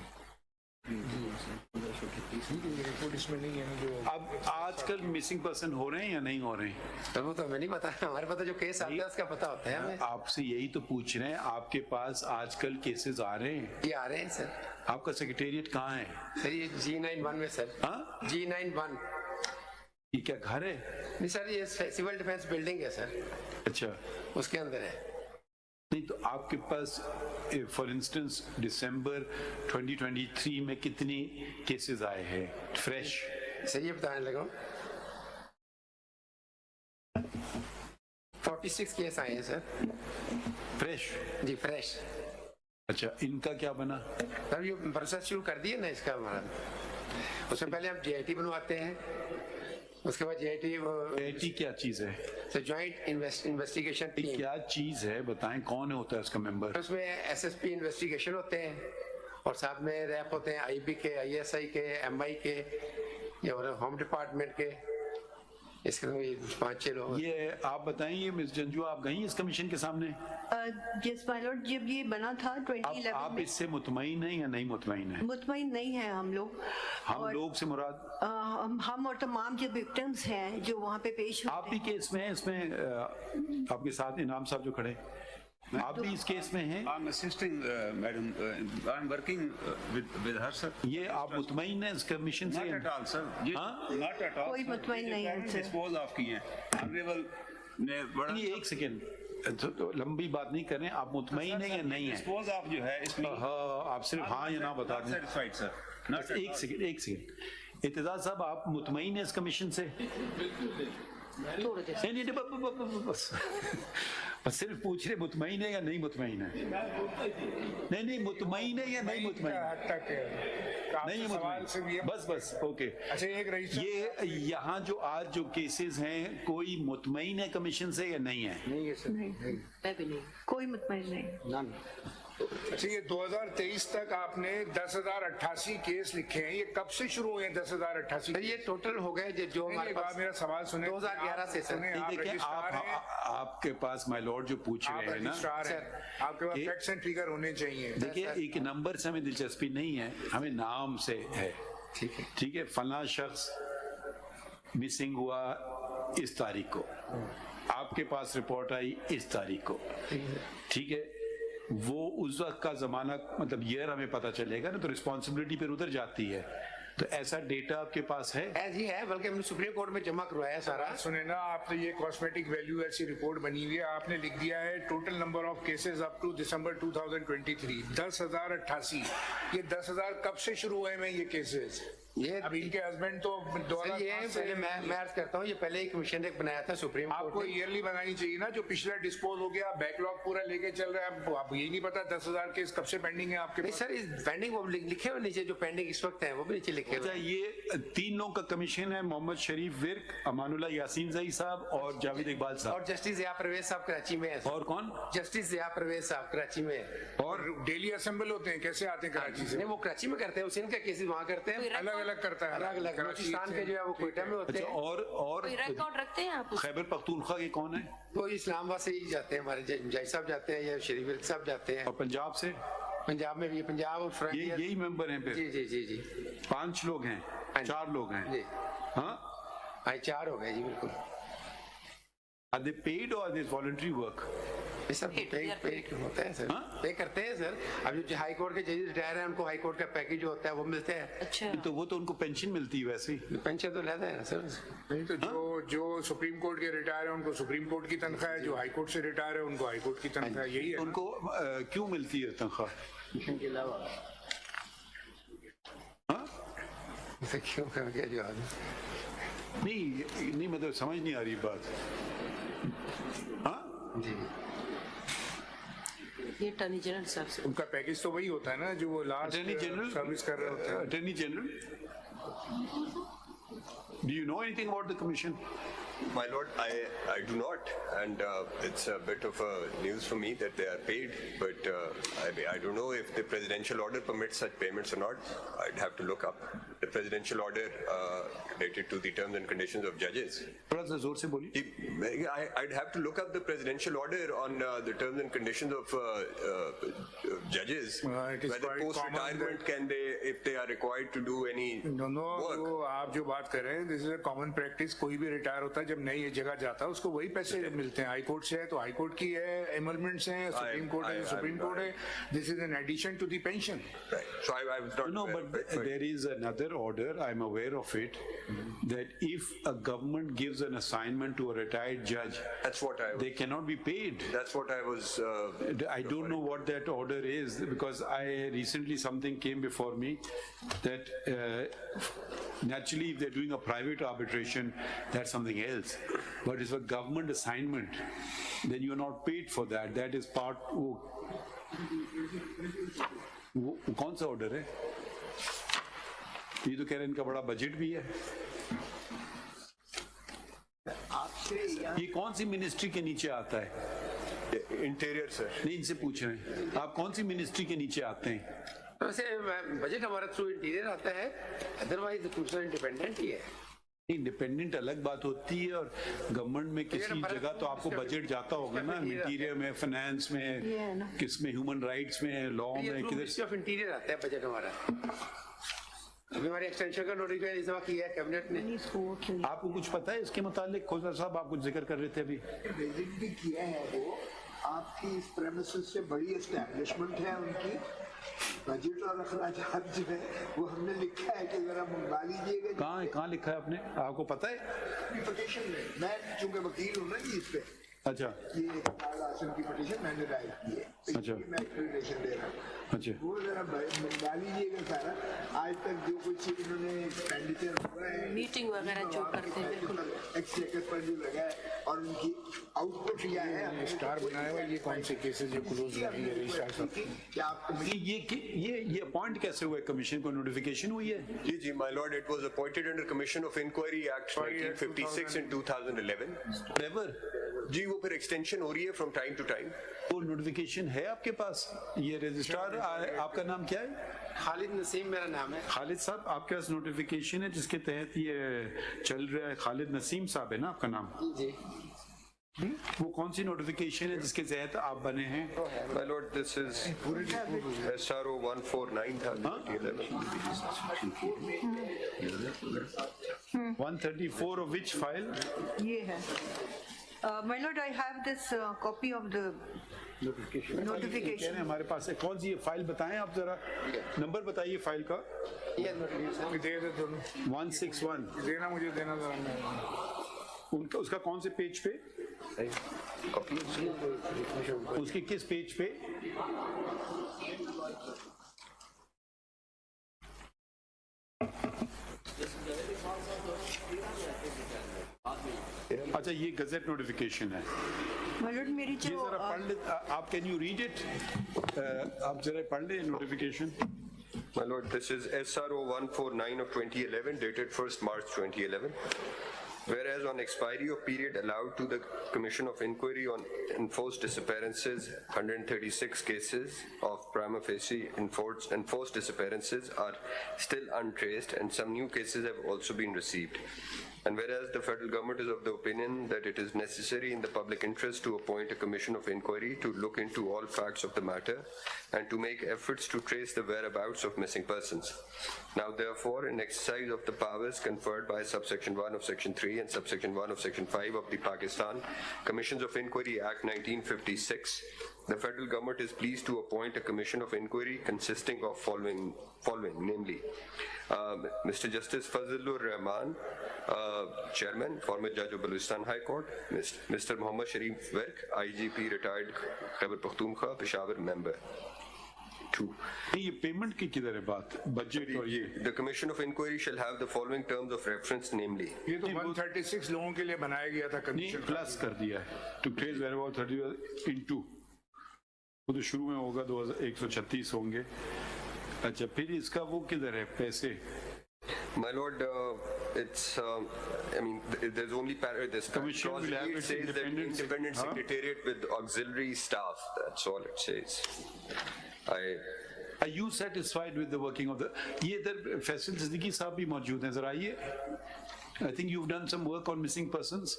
इसमें नहीं है जो अब आजकल मिसिंग पर्सन हो रहे हैं या नहीं हो रहे हैं? तो वो तो हमें नहीं पता, हमारे पता जो केस आता है उसका पता होता है हमें। आपसे यही तो पूछ रहे हैं, आपके पास आजकल केसेस आ रहे हैं? ये आ रहे हैं सर। आपका सेक्रेटेरिएट कहाँ है? सर ये G91 में सर। हाँ? G91 ये क्या घर है? नहीं सर ये सिविल डिफेंस बिल्डिंग है सर, अच्छा, उसके अंदर है। नहीं तो आपके पास फॉर इंस्टेंस दिसंबर 2023 में कितनी केसेस आए हैं फ्रेश? सर ये बताने लगा 46 केस आए हैं सर। फ्रेश? जी फ्रेश। अच्छा, इनका क्या बना? सर ये प्रोसेस शुरू कर दिए ना इसका हमारा। उससे पहले हम JIT बनवाते हैं, उसके बाद JIT क्या चीज है? Sir joint investigation team. क्या चीज है बताएं, कौन होता है उसका मेंबर? उसमें SSP इन्वेस्टिगेशन होते हैं और साथ में रैप होते हैं IB के, ISI के, MI के और होम डिपार्टमेंट के। इसके 5-6 लोग। ये आप बताएं, ये मिस जंजू आप गई इस कमीशन के सामने? यस माय लॉर्ड, जब ये बना था 2011 आप में। इससे मुतमईन हैं या नहीं मुतमईन हैं? मुतमईन नहीं है हम लोग। हम लोग से मुराद हम और तमाम जो विक्टिम्स हैं जो वहाँ पे पेश आप भी केस में हैं? इसमें आपके साथ इनाम साहब जो खड़े, आप भी इस केस में हैं? I'm assisting, madam. I'm working with her, sir. ये आप मुतमईन हैं इस कमीशन से? Not at all, sir. हाँ? Not at all. कोई मुतमईन नहीं है सर। Dispose of किए। Honorable ने बड़ा। नहीं, एक सेकेंड, तो लंबी बात नहीं करें, आप मुतमईन हैं या नहीं हैं? Dispose of जो है इसमें। हाँ, आप सिर्फ हाँ या ना बता दें। Satisfied, sir. Not at एक सेकेंड, इत्तेदाद साहब आप मुतमईन हैं इस कमीशन से? थोड़ा जैसे नहीं, बस सिर्फ पूछ रहे मुतमईन है या नहीं मुतमईन है? नहीं, मुतमईन है या नहीं मुतमईन है? नहीं मुतमईन, बस ओके। अच्छा, एक रजिस्टर ये यहाँ जो आज जो केसेस हैं, कोई मुतमईन है कमीशन से या नहीं है? नहीं है सर। मैं भी नहीं। कोई मुतमईन नहीं। अच्छा, ये 2023 तक आपने 10,088 केस लिखे हैं। ये कब से शुरू हुए हैं 10,088? सर ये टोटल हो गए जो हमारे पास। मेरा सवाल सुने। 2011 से सर। आप देखिए, रजिस्ट्रार हैं, आपके पास माय लॉर्ड जो पूछ आप रहे हैं ना, रजिस्ट्रार हैं, आपके पास फैक्ट्स एंड फिगर होने चाहिए। देखिए एक नंबर से हमें दिलचस्पी नहीं है, हमें नाम से है। ठीक है, फला शख्स मिसिंग हुआ इस तारीख को, आपके पास रिपोर्ट आई इस तारीख को, ठीक है, वो उस वक्त का जमाना मतलब ईयर हमें पता चलेगा ना, तो रिस्पॉन्सिबिलिटी फिर उधर जाती है। तो ऐसा डेटा आपके पास है? ऐसी है, बल्कि हमने सुप्रीम कोर्ट में जमा करवाया सारा। सुने ना, आपने ये कॉस्मेटिक वैल्यू ऐसी रिपोर्ट बनी हुई है, आपने लिख दिया है total number of cases up to December 2023 10,088। ये 10,000 कब से शुरू हुए हैं ये केसेस? ये अब इनके हस्बैंड तो ये पहले मैं अर्ज करता हूँ, ये पहले एक कमीशन एक बनाया था सुप्रीम कोर्ट आपको ईयरली बनानी चाहिए ना। जो पिछला डिस्पोज हो गया, बैकलॉग पूरा लेके चल रहा है, आप यही नहीं पता 10,000 केस कब से पेंडिंग है आपके नहीं पास? सर, इस पेंडिंग वो लिखे हुए नीचे, जो पेंडिंग इस वक्त है वो भी नीचे लिखे हुए। ये 3 लोगों का कमीशन है, मोहम्मद शरीफ विर्क, अमानुल्लाह यासीन जई साहब और जावेद इकबाल साहब। और जस्टिस ज़िया परवेज साहब कराची में है। और कौन? जस्टिस ज़िया परवेज साहब कराची में है। और डेली असेंबल होते हैं, कैसे आते हैं कराची से? नहीं, वो कराची में करते हैं, उसी इनके केसेस वहाँ करते हैं। अलग अलग करता है, अलग अलग बलूचिस्तान के जो है वो कोयटा में होते अच्छा, हैं। और कोई रिकॉर्ड रखते हैं आप? खैबर पख्तूनख्वा के कौन है? वो इस्लामाबाद से ही जाते हैं, हमारे जय साहब जाते हैं या शरीफ विर्क साहब जाते हैं। और पंजाब से? पंजाब में भी, पंजाब और फ्रंटियर। यही मेंबर हैं फिर? जी जी जी जी 5 लोग हैं, 4 लोग हैं जी। हाँ, 4 हो गए जी, बिल्कुल। Are they paid or are they voluntary work? ये सब पे होता है सर, पे करते हैं सर। अब जो हाई कोर्ट के जजेस रिटायर हैं उनको हाई कोर्ट का पैकेज जो होता है वो मिलते हैं। अच्छा, तो वो तो उनको पेंशन मिलती है वैसे ही। पेंशन तो लेते हैं सर। नहीं तो जो सुप्रीम कोर्ट के रिटायर है उनको सुप्रीम कोर्ट की तनख्वाह है, जो हाई कोर्ट से रिटायर है उनको हाई कोर्ट की तनख्वाह है, यही है ना? उनको क्यों मिलती है तनख्वाह? के अलावा इसे क्यों क्या जवाब? नहीं मतलब समझ नहीं आ रही बात। हाँ जी, ये अटॉर्नी जनरल साहब से उनका पैकेज तो वही होता है ना जो वो लास्ट अटॉर्नी जनरल सर्विस कर रहे होते हैं। Attorney general, do you know anything about the commission? My lord, I do not, and it's a bit of news for me that they are paid, but I don't know if the presidential order permits such payments or not. I'd have to look up the presidential order related to the terms and conditions of judges. थोड़ा सा जोर से बोलिए। I'd have to look up the presidential order on the terms and conditions of judges, it is whether quite post-retirement can they, if they are required to do any दोनों work. वो आप जो बात कर रहे हैं, this is a common practice. कोई भी रिटायर होता है जब नई जगह जाता है उसको वही पैसे मिलते हैं। हाई कोर्ट से है तो हाई कोर्ट की है, एमलमेंट्स हैं, सुप्रीम कोर्ट है तो सुप्रीम कोर्ट है। This is an addition to the pension. Right. So I was not No, aware, but there is another order, I'm aware of it, that if a government gives an assignment to a retired judge, that's what I was. they cannot be paid. That's what I was. I don't know what that order is because recently something came before me that naturally if they're doing a private arbitration, that's something else. But it's a government assignment, then you're not paid for that. That is part. वो कौन सा order है? ये तो कह रहे हैं इनका बड़ा बजट भी है। ये कौन सी मिनिस्ट्री के नीचे आता है? Interior sir. नहीं, इनसे पूछ रहे हैं आप कौन सी मिनिस्ट्री के नीचे आते हैं? वैसे बजट हमारा थ्रू इंटीरियर आता है, अदरवाइज दूसरा इंडिपेंडेंट ही है। इंडिपेंडेंट अलग बात होती है और गवर्नमेंट में किसी जगह तो आपको बजट जाता होगा ना, इंटीरियर में, फाइनेंस में, किस में, ह्यूमन राइट्स में, लॉ में, किधर ऑफ इंटीरियर आता है बजट हमारा। अभी हमारी एक्सटेंशन का नोटिफिकेशन इस वक्त किया है कैबिनेट ने। आपको कुछ पता है इसके मुतालिक? खोसर साहब आप कुछ जिक्र कर रहे थे अभी। विजिट भी किया है वो, आपकी इस प्रेमिसेस से बड़ी एस्टैब्लिशमेंट है उनकी। बजट और अखराजात जो है वो हमने लिखा है कि जरा मंगवा लीजिएगा। कहाँ लिखा है आपने? आपको पता है? पिटीशन में, मैं चूंकि वकील हूँ ना जी इस पे, अच्छा, ये आसन की पिटीशन मैंने दायर की है, अच्छा, मैं एक्सप्लेनेशन दे रहा हूँ। अच्छा, वो जरा मंगवा लीजिएगा सारा। आज तक जो कुछ इन्होंने एक्सपेंडिचर हुआ है, मीटिंग वगैरह जो करते हैं, बिल्कुल एक्सचेकर पर जो लगा है और उनकी आउटपुट क्या है, स्टार बनाया हुआ। ये कौन से केसेस जो क्लोज हुए हैं रजिस्ट्रार साहब? क्या आपको ये अपॉइंट कैसे हुआ? कमीशन को नोटिफिकेशन हुई है? जी my lord, it was appointed under commission of inquiry act 1956 in 2011। Never जी, वो फिर एक्सटेंशन हो रही है फ्रॉम टाइम टू टाइम। वो नोटिफिकेशन है आपके पास? ये रजिस्ट्रार आपका नाम क्या है? खालिद नसीम मेरा नाम है। खालिद साहब, आपके पास नोटिफिकेशन है जिसके तहत ये चल रहा है? खालिद नसीम साहब है ना आपका नाम? जी। वो कौन सी नोटिफिकेशन है जिसके तहत आप बने हैं? My Lord, this is SRO 149 था 134 of which file? ये है। My lord, I have this copy of the कह रहे notification. हैं हमारे पास है। कौन सी ये फाइल बताएं आप जरा, नंबर बताइए फाइल का। दे दे दोनों 161 देना, मुझे देना जरा। उनका उसका कौन से पेज पे? उसके किस पेज पे? अच्छा, ये गजट नोटिफिकेशन है। My lord, मेरी ये जो जरा पढ़ ले आप, कैन यू रीड इट? आप जरा पढ़ ले notification. My lord, this is SRO 149 of 2011 dated 1st March 2011. Whereas on expiry of period allowed to the Commission of Inquiry on Enforced Disappearances, 136 cases of prima facie enforced disappearances are still untraced and some new cases have also been received. And whereas the federal government is of the opinion that it is necessary in the public interest to appoint a commission of inquiry to look into all facts of the matter and to make efforts to trace the whereabouts of missing persons. Now therefore, in exercise of the powers conferred by subsection 1 of section 3 and subsection 1 of section 5 of the Pakistan Commissions of Inquiry Act 1956, the federal government is pleased to appoint a commission of inquiry consisting of following, namely, Mr. Justice Fazlur Rahman, Chairman, former Judge of Balochistan High Court, Mr. Muhammad Sharif Virk, IGP, retired Khyber Pakhtunkhwa, Peshawar member. 2. ये payment की किधर है बात, budget और ये? The commission of inquiry shall have the following terms of reference, namely. ये तो 136 लोगों के लिए बनाया गया था कमीशन, प्लस कर दिया है to trace whereabouts 30 into, वो तो शुरू में होगा 2136 होंगे. अच्छा, फिर इसका वो किधर है पैसे? My lord, it's, I mean, there's only this Commission will have it its says that independent huh? secretariat with auxiliary staff. That's all it says. Are you satisfied with the working of the? ये इधर फैसल सिद्दीकी साहब भी मौजूद हैं, जरा आइए. I think you've done some work on missing persons.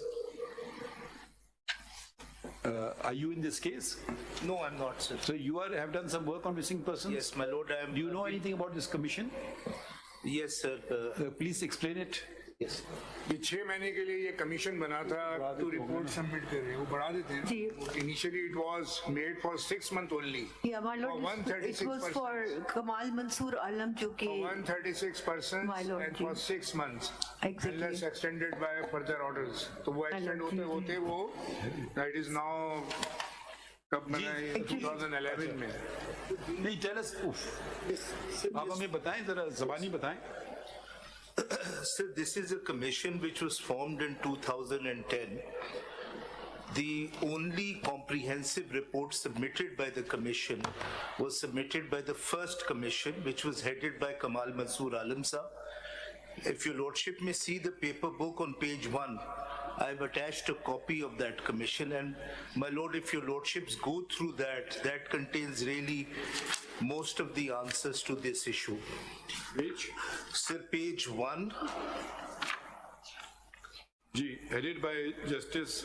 Are you in this case? No, I'm not, sir. So you have done some work on missing persons? Yes, my lord, I am. Do you know anything about this commission? Yes, sir. Please explain it. Yes. ये 6 महीने के लिए ये commission बना था तो report submit कर रहे हैं, वो बढ़ा देते हैं. Initially it was made for 6 months only. Yeah, my lord, it was for Kamal Mansoor Alam, जो कि 136 persons and for 6 months. Exactly. Unless extended by further orders. तो वो extend होते वो that is now कब बना है 2011 में. नहीं, tell us. आप हमें बताएं जरा, ज़बानी बताएं. Sir, this is a commission which was formed in 2010. The only comprehensive report submitted by the commission was submitted by the first commission, which was headed by Kamal Mansoor Alam Sir. If your lordship may see the paper book on page 1, I've attached a copy of that commission, and my lord, if your lordships go through that, that contains really most of the answers to this issue. Page? Sir, page 1. Ji, headed by Justice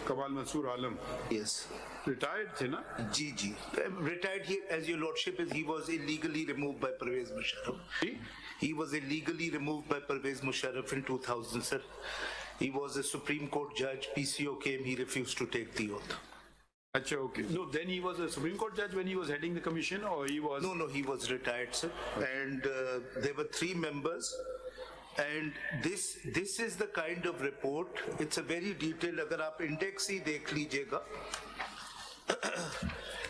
Kamal Mansoor Alam. Yes. Retired थे ना? G. Retired here, as your lordship is, he was illegally removed by Faez Musharraf. He was illegally removed by Faez Musharraf in 2000, sir. He was a Supreme Court judge. PCO came, he refused to take the oath. Achha, okay. No, then he was a Supreme Court judge when he was heading the commission, or he was? No, he was retired, sir. And there were 3 members. And this is the kind of report. It's a very detailed. अगर आप index ही देख लीजिएगा,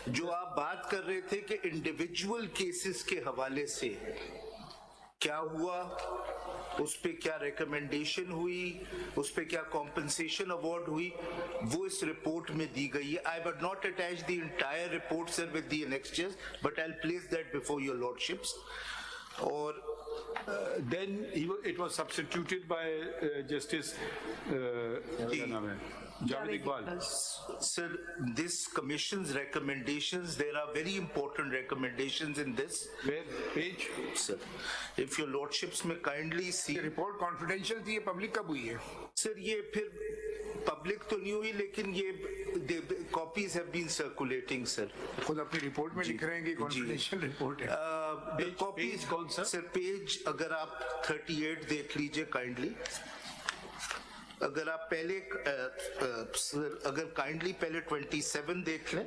जो आप बात कर रहे थे कि individual cases के हवाले से क्या हुआ, उस पे क्या recommendation हुई, उस पे क्या compensation award हुई, वो इस report में दी गई है. I would not attach the entire report, sir, with the annexures, but I'll place that before your lordships. Or then it was substituted by Justice Javed Iqbal. Sir, this commission's recommendations, there are very important recommendations in this. Where? Page? Sir, if your lordships may kindly see. ये report confidential थी, ये public कब हुई है? Sir, ये फिर public तो नहीं हुई, लेकिन ये copies have been circulating, sir. खुद अपनी report में लिख रहे हैं कि confidential report है. The copies, कौन सा? sir, page अगर आप 38 देख लीजिए kindly. अगर आप पहले अगर काइंडली पहले 27 देख लें.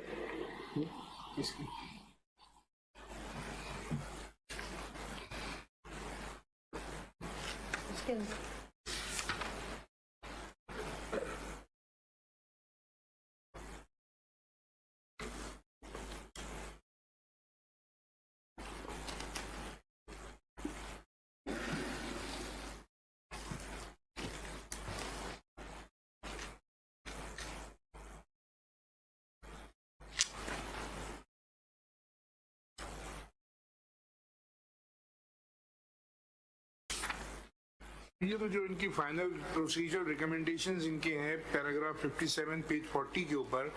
ये तो जो इनकी फाइनल प्रोसीजर रिकमेंडेशंस इनके हैं पैराग्राफ 57 पेज 40 के ऊपर,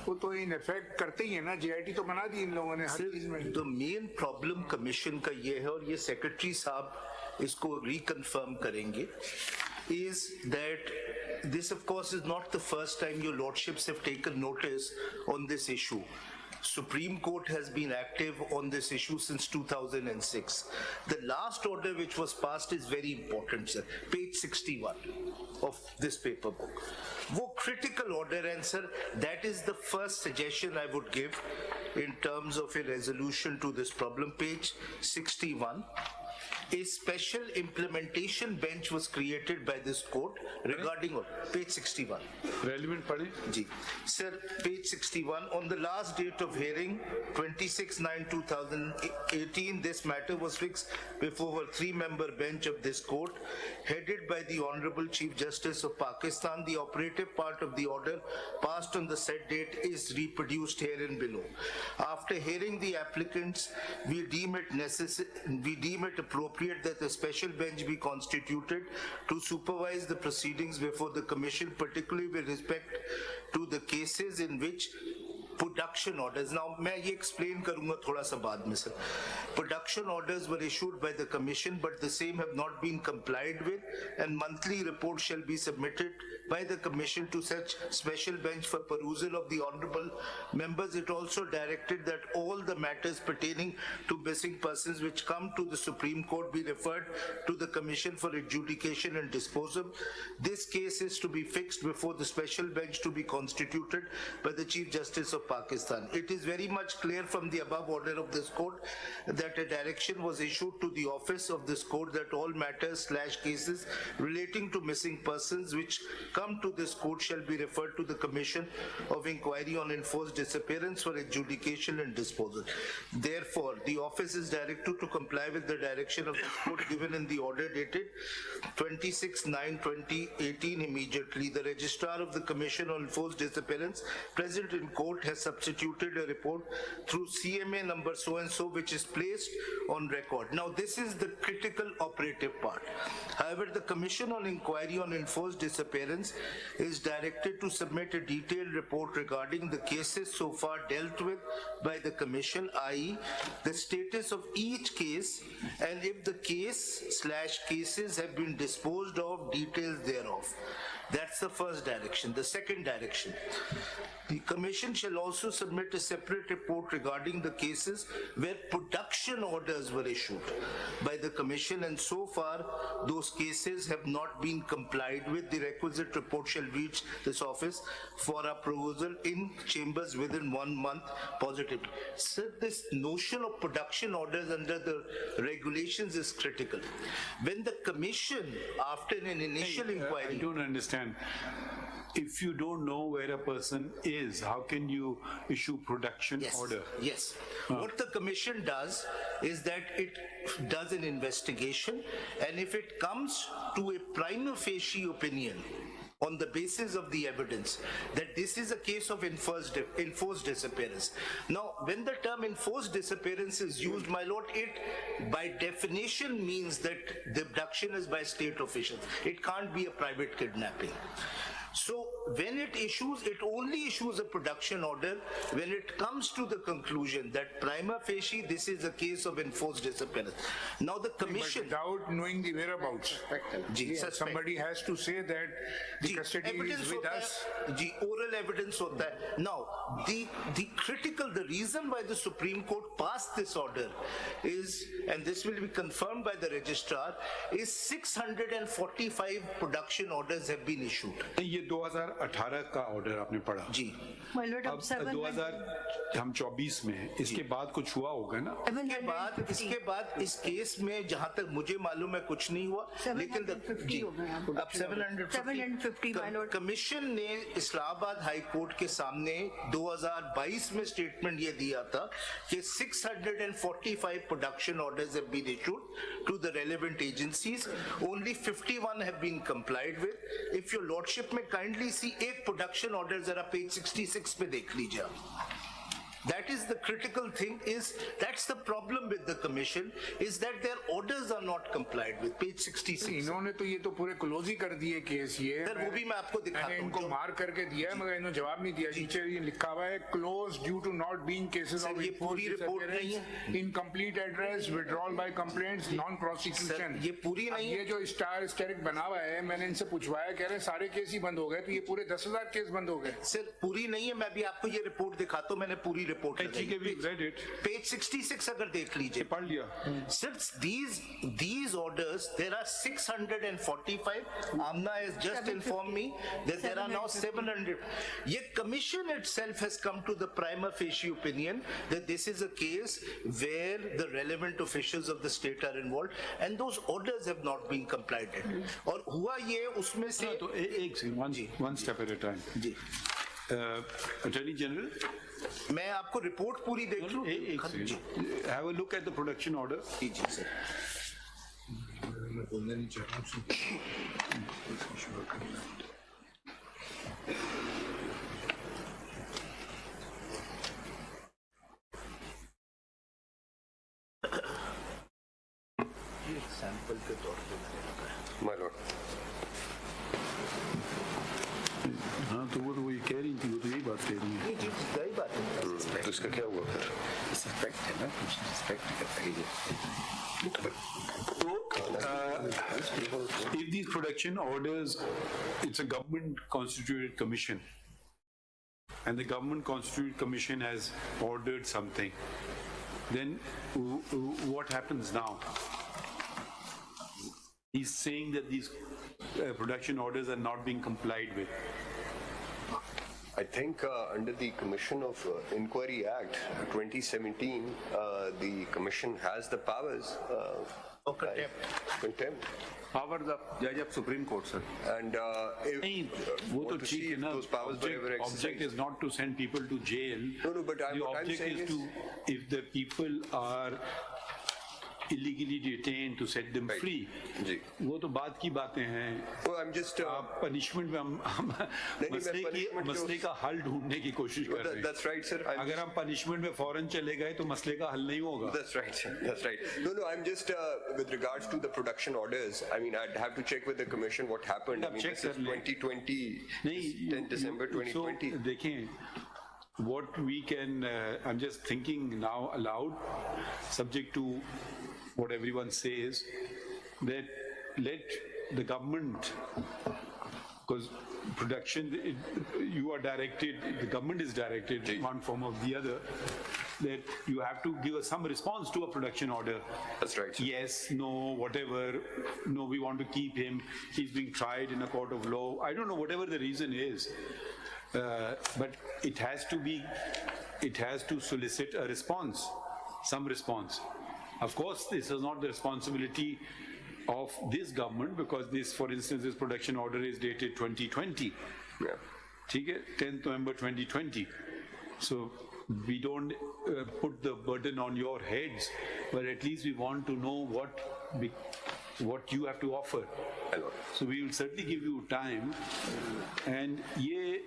वो तो इन इफेक्ट करते ही है ना. जेआईटी तो बना दी इन लोगों ने हर चीज में. द मेन प्रॉब्लम कमीशन का ये है, और ये सेक्रेटरी साहब इसको रिकन्फर्म करेंगे, is that this, of course, is not the first time your lordships have taken notice on this issue. Supreme Court has been active on this issue since 2006. The last order which was passed is very important, sir. Page 61 of this paper book. Wo critical order, and sir, that is the first suggestion I would give in terms of a resolution to this problem. Page 61. A special implementation bench was created by this court regarding page 61. Relevant padhe? Ji. Sir, page 61, on the last date of hearing, 26/9/2018, this matter was fixed before a three-member bench of this court, headed by the Honorable Chief Justice of Pakistan. The operative part of the order passed on the said date is reproduced herein below. After hearing the applicants, we deem it appropriate that a special bench be constituted to supervise the proceedings before the Commission, particularly with respect to the cases in which production orders. Now, मैं ये explain करूँगा थोड़ा सा बाद में sir. Production orders were issued by the Commission, but the same have not been complied with, and monthly reports shall be submitted by the Commission to such special bench for perusal of the honourable members. It also directed that all the matters pertaining to missing persons which come to the Supreme Court be referred to the Commission for adjudication and disposal. This case is to be fixed before the special bench to be constituted by the Chief Justice of Pakistan. It is very much clear from the above order of this court that a direction was issued to the office of this court that all matters / cases relating to missing persons which come to this court shall be referred to the Commission of Inquiry on Enforced Disappearance for adjudication and disposal. Therefore, the office is directed to comply with the direction of this court given in the order dated 26/9/2018 immediately. The Registrar of the Commission on Enforced Disappearance present in court has substituted a report through CMA number so-and-so which is placed on record. Now, this is the critical operative part. However, the Commission on Inquiry on Enforced Disappearance is directed to submit a detailed report regarding the cases so far dealt with by the Commission, i.e. the status of each case, and if the case / cases have been disposed of, details thereof. That's the first direction. The second direction, the Commission shall also submit a separate report regarding the cases where production orders were issued by the Commission, and so far those cases have not been complied with. The requisite report shall reach this office for approval in chambers within 1 month positively. Sir, this notion of production orders under the regulations is critical. When the Commission, after an initial inquiry... I don't understand. If you don't know where a person is, how can you issue production order? Yes. What the Commission does is that it does an investigation, and if it comes to a prima facie opinion on the basis of the evidence that this is a case of enforced disappearance. Now, when the term enforced disappearance is used, my lord, it by definition means that the abduction is by state officials. It can't be a private kidnapping. So when it only issues a production order when it comes to the conclusion that prima facie this is a case of enforced disappearance. Now the Commission... But without knowing the whereabouts, somebody has to say that the custody is with us. Oral evidence hota hai. Now, the reason why the Supreme Court passed this order is, and this will be confirmed by the registrar, is 645 production orders have been issued. ये 2018 का order आपने पढ़ा जी। अब 2024 में है, इसके बाद कुछ हुआ होगा ना? इसके बाद इस केस में जहां तक मुझे मालूम है कुछ नहीं हुआ, लेकिन अब 750 कमीशन ने इस्लामाबाद हाई कोर्ट के सामने 2022 में स्टेटमेंट ये दिया था कि 645 production orders have been issued to the relevant agencies. Only 51 have been complied with. If your lordship may kindly see एक प्रोडक्शन ऑर्डर जरा पेज 66 पे देख लीजिए. That is the critical thing. That's the problem with the commission, is that their orders are not complied with. Page 66. इन्होंने तो ये तो पूरे क्लोज ही कर दिए केस ये। सर वो भी मैं आपको दिखाता मैंने हूं। इनको मार करके दिया है मगर इन्होंने जवाब नहीं दिया। नीचे ये लिखा हुआ है close due to not being cases of ये पूरी रिपोर्ट नहीं है। Incomplete address, withdrawal by complaints, non prosecution. ये पूरी नहीं है। ये जो स्टार स्टेरिक बना हुआ है, मैंने इनसे पूछवाया, कह रहे सारे केस ही बंद हो गए, तो ये पूरे 10,000 केस बंद हो गए। सर पूरी नहीं है, मैं भी आपको ये रिपोर्ट दिखाता हूं। मैंने पूरी रिपोर्ट ठीक है, we've read it. पेज 66 अगर देख लीजिए, पढ़ लिया। Since these orders, there are 645. Amna has just informed me that there are now 700. Yet commission itself has come to the prima facie opinion that this is a case where the relevant officials of the state are involved, and those orders have not been complied with. और हुआ ये उसमें से तो एक second, one step at a time. जी Attorney General, मैं आपको रिपोर्ट पूरी देख लूं। have a look at the production order. जी सर। मैं बोलने नहीं चाह रहा हूँ। सैंपल के तौर पे मैंने रखा है। My lord. हाँ तो वो तो वही कह रही थी, वो तो यही बात कह रही है। जी सही बात है। तो इसका क्या हुआ फिर? सस्पेक्ट है ना, कुछ सस्पेक्ट करता है ये। If these production orders, it's a government constituted commission, and the government constituted commission has ordered something, then what happens now? He's saying that these production orders are not being complied with. I think under the Commission of Inquiry Act 2017, the Commission has the powers of contempt. Powers of Judge of Supreme Court, sir. And नहीं, वो तो ठीक है ना, those powers were ever object is exercised. not to send people to jail. No, but The what I'm object saying is to, if the people are illegally detained, to set them Right. free. जी. वो तो बात की बातें हैं। Well, I'm just. आप punishment में हम मसले का हल ढूंढने की कोशिश कर रहे हैं। That's right, sir. अगर हम पनिशमेंट में फौरन चले गए तो मसले का हल नहीं होगा। That's right, sir. That's right. No, I'm just with regards to the production orders. I mean, I'd have to check with the commission what happened. I mean, check this is कर लें। 2020, नहीं, 10 December 2020. So, देखें, what we can, I'm just thinking now aloud, subject to what everyone says, that let the government, because production, you are directed, the government is directed in one form or the other, that you have to give us some response to a production order. That's right, sir. Yes, no, whatever, no, we want to keep him, he's being tried in a court of law. I don't know, whatever the reason is. But it has to solicit a response, some response. Of course, this is not the responsibility of this government, because this, for instance, this production order is dated 2020. Yeah. ठीक है, 10th November 2020. So we don't put the burden on your heads, but at least we want to know what you have to offer. So we will certainly give you time. And ये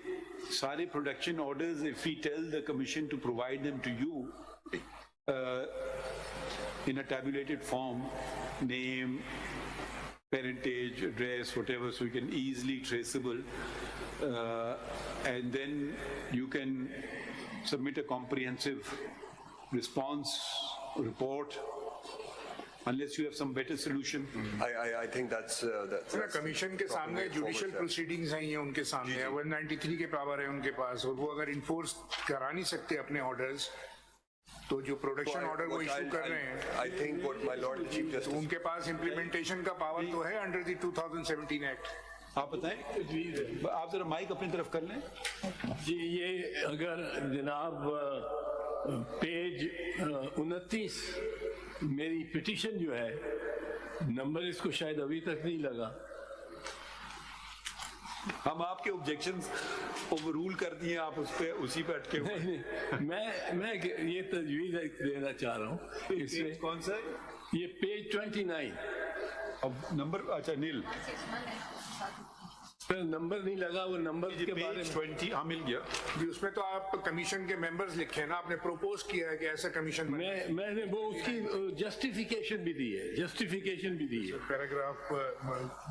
सारे production orders, if we tell the commission to provide them to you in a tabulated form, name, parentage, address, whatever, so you can easily traceable, and then you can submit a comprehensive response report, unless you have some better solution. I think that's commission के सामने judicial proceedings हैं, ये उनके सामने है, 193 के power है उनके पास, और वो अगर इन्फोर्स करा नहीं सकते अपने ऑर्डर्स, तो जो प्रोडक्शन ऑर्डर वो इशू कर रहे हैं, I think what my Lord Chief तो Justice. उनके पास इम्प्लीमेंटेशन का पावर तो है अंडर द 2017 एक्ट। आप बताएं, आप जरा माइक अपनी तरफ कर लें। जी, ये अगर जनाब पेज 29 मेरी पिटीशन जो है, नंबर इसको शायद अभी तक नहीं लगा। हम आपके ऑब्जेक्शंस ओवररूल कर दिए, आप उसी पे अटके हुए। नहीं, मैं ये तजवीज़ देना चाह रहा हूँ इसमें। कौन सा? ये पेज 29 अब नंबर, अच्छा नील, नंबर नहीं लगा, वो नंबर के बारे पेज में 20 हाँ मिल गया। जी, उसमें तो आप कमीशन के मेंबर्स लिखे हैं ना, आपने प्रोपोज किया है कि ऐसा कमीशन बने। मैंने वो उसकी जस्टिफिकेशन भी दी है, जस्टिफिकेशन भी दी है। पैराग्राफ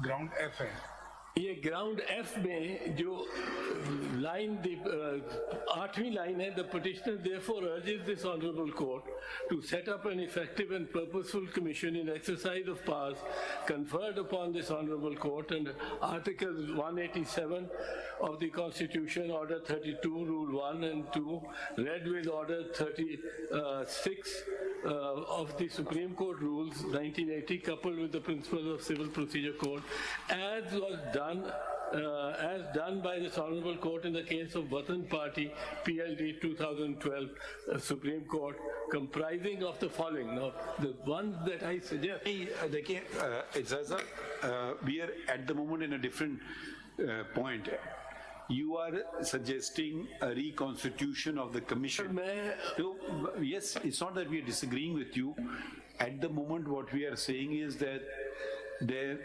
ग्राउंड एफ है, ये ग्राउंड एफ में जो लाइन 8वीं लाइन है, the petitioner therefore urges this honorable court to set up an effective and purposeful commission in exercise of powers conferred upon this honorable court and Article 187 of the Constitution, Order 32, Rule 1 and 2, read with Order 36 of the Supreme Court Rules 1980, coupled with the principles of Civil Procedure Code, as was done by this Honorable Court in the case of Watan Party, PLD 2012, Supreme Court, comprising of the following. Now, the ones that I suggest. देखिए Ejaz we are at the moment in a different point. You are suggesting a reconstitution of the commission. So, yes, it's not that we are disagreeing with you. At the moment, what we are saying is that the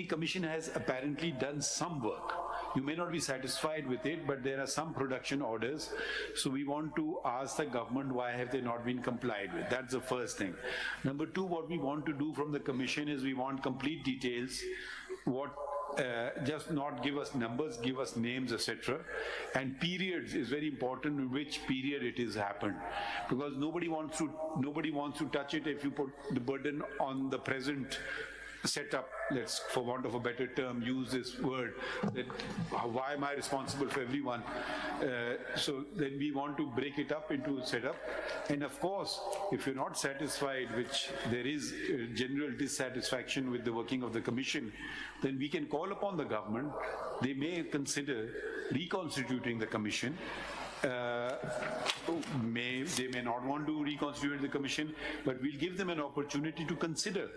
commission has apparently done some work. You may not be satisfied with it, but there are some production orders. So we want to ask the government, why have they not been complied with? That's the first thing. Number two, what we want to do from the commission is we want complete details. Just not give us numbers, give us names, etc. And periods is very important, in which period it has happened, because nobody wants to touch it if you put the burden on the present setup. Let's, for want of a better term, use this word, that why am I responsible for everyone? So then we want to break it up into setup. And of course, if you're not satisfied, which there is general dissatisfaction with the working of the commission, then we can call upon the government. They may consider reconstituting the commission. They may not want to reconstitute the commission, but we'll give them an opportunity to consider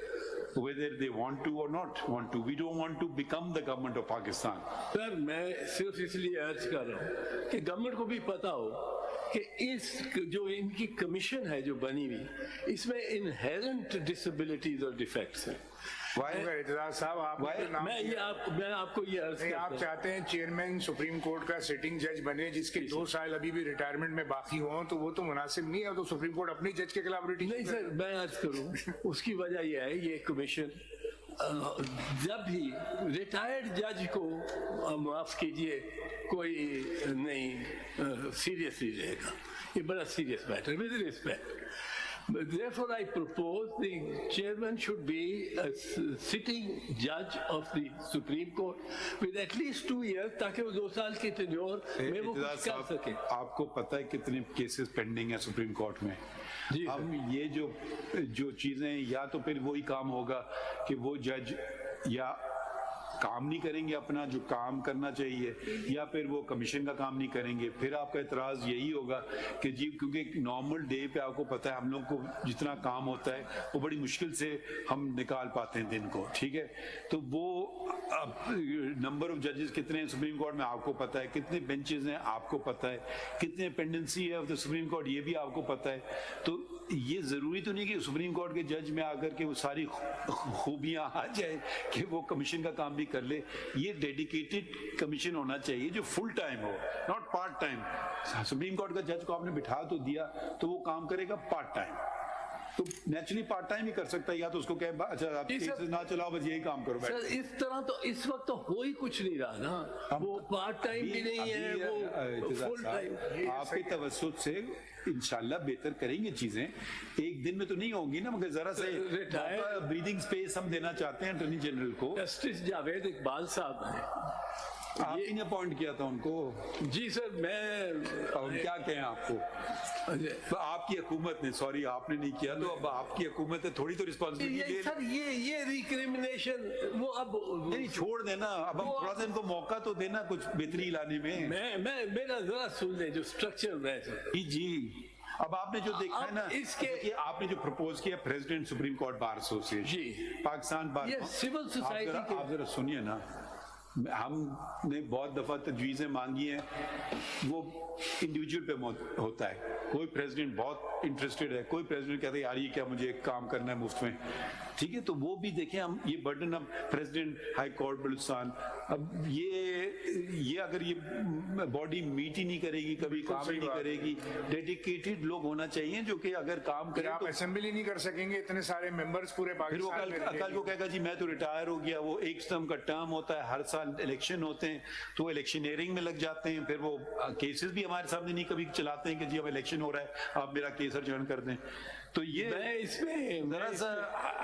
whether they want to or not want to. We don't want to become the government of Pakistan. Sir मैं सिर्फ इसलिए अर्ज कर रहा हूँ कि government को भी पता हो कि इस जो इनकी कमीशन है जो बनी हुई, इसमें इनहेरेंट डिसेबिलिटीज और डिफेक्ट्स हैं। साहब मैं आपको ये अर्ज नहीं, आप चाहते हैं चेयरमैन सुप्रीम कोर्ट का सिटिंग जज बने जिसके 2 साल अभी भी रिटायरमेंट में बाकी हों, तो वो तो मुनासिब नहीं है। तो सुप्रीम कोर्ट अपनी जज के खिलाफ नहीं सर, मैं अर्ज करूं उसकी वजह यह है, ये कमीशन जब भी रिटायर्ड जज को माफ कीजिए कोई नहीं सीरियसली रहेगा, ये बड़ा serious matter, with respect. Therefore, I propose the chairman should be a sitting judge of the Supreme Court with at least 2 years, ताकि वो 2 साल की tenure में वो कुछ कर सके। आपको पता है कितने केसेस पेंडिंग है सुप्रीम कोर्ट में? हम ये जो चीजें, या तो फिर वही काम होगा कि वो जज या काम नहीं करेंगे अपना जो काम करना चाहिए, या फिर वो कमीशन का काम नहीं करेंगे। फिर आपका एतराज़ यही होगा कि जी क्योंकि नॉर्मल डे पे आपको पता है हम लोग को जितना काम होता है वो बड़ी मुश्किल से हम निकाल पाते हैं दिन को, ठीक है? तो वो नंबर ऑफ जजेस कितने हैं सुप्रीम कोर्ट में आपको पता है, कितने बेंचेस हैं आपको पता है, कितने पेंडेंसी है ऑफ द सुप्रीम कोर्ट ये भी आपको पता है। तो ये ज़रूरी तो नहीं कि सुप्रीम कोर्ट के जज में आकर के वो सारी खूबियाँ आ जाए कि वो कमीशन का काम भी कर ले। ये डेडिकेटेड कमीशन होना चाहिए जो फुल टाइम हो, not part time. Supreme court का जज को आपने बिठा तो दिया तो वो काम करेगा पार्ट टाइम, तो नेचुरली पार्ट टाइम ही कर सकता है, या तो उसको कहे अच्छा आप केस ना चलाओ बस यही काम करो। सर इस तरह तो इस वक्त तो हो ही कुछ नहीं रहा ना, वो पार्ट टाइम भी नहीं है, वो फुल टाइम। आपके तवज्जुह से इंशाल्लाह बेहतर करेंगे चीजें, एक दिन में तो नहीं होंगी ना, मगर जरा से ब्रीदिंग स्पेस हम देना चाहते हैं अटॉर्नी जनरल को। जस्टिस जावेद इकबाल साहब हैं, आपने ने अपॉइंट किया था उनको? जी सर, मैं और क्या कहें आपको, तो आपकी हुकूमत ने, सॉरी आपने नहीं किया, तो अब आपकी हुकूमत है, थोड़ी तो रिस्पॉन्सिबिलिटी ले। सर ये रिक्रिमिनेशन वो अब नहीं छोड़ देना, अब हम थोड़ा सा इनको मौका तो देना कुछ बेहतरी लाने में। मैं मेरा जरा सुन ले जो स्ट्रक्चर है जी। अब आपने जो देखा है ना, इसके आपने जो प्रपोज किया president supreme court bar association Pakistan bar, civil society, आप जरा सुनिए ना, हमने बहुत दफा तजवीज़ें मांगी हैं, वो इंडिविजुअल पे होता है। कोई प्रेसिडेंट बहुत इंटरेस्टेड है, कोई प्रेसिडेंट कहता है यार ये क्या मुझे काम करना है मुफ्त में, ٹھیک ہے, تو وہ بھی دیکھیں ہم یہ برڈن اب پریزیڈنٹ ہائی کورٹ بلوچستان, اب یہ اگر یہ باڈی میٹ ہی نہیں کرے گی, کبھی کام ہی نہیں کرے گی, ڈیڈیکیٹڈ لوگ ہونا چاہیے جو کہ اگر کام کرے آپ اسمبلی نہیں کر سکیں گے, اتنے سارے ممبرز پورے پھر وہ پاکستان کل کو کہے گا جی میں تو ریٹائر ہو گیا. وہ ایک ٹرم کا ٹرم ہوتا ہے, ہر سال الیکشن ہوتے ہیں, تو وہ الیکشنیئرنگ میں لگ جاتے ہیں, پھر وہ کیسز بھی ہمارے سامنے نہیں کبھی چلاتے ہیں کہ جی اب الیکشن ہو رہا ہے آپ میرا کیس ارجن کر دیں. تو یہ اس میں ذرا سا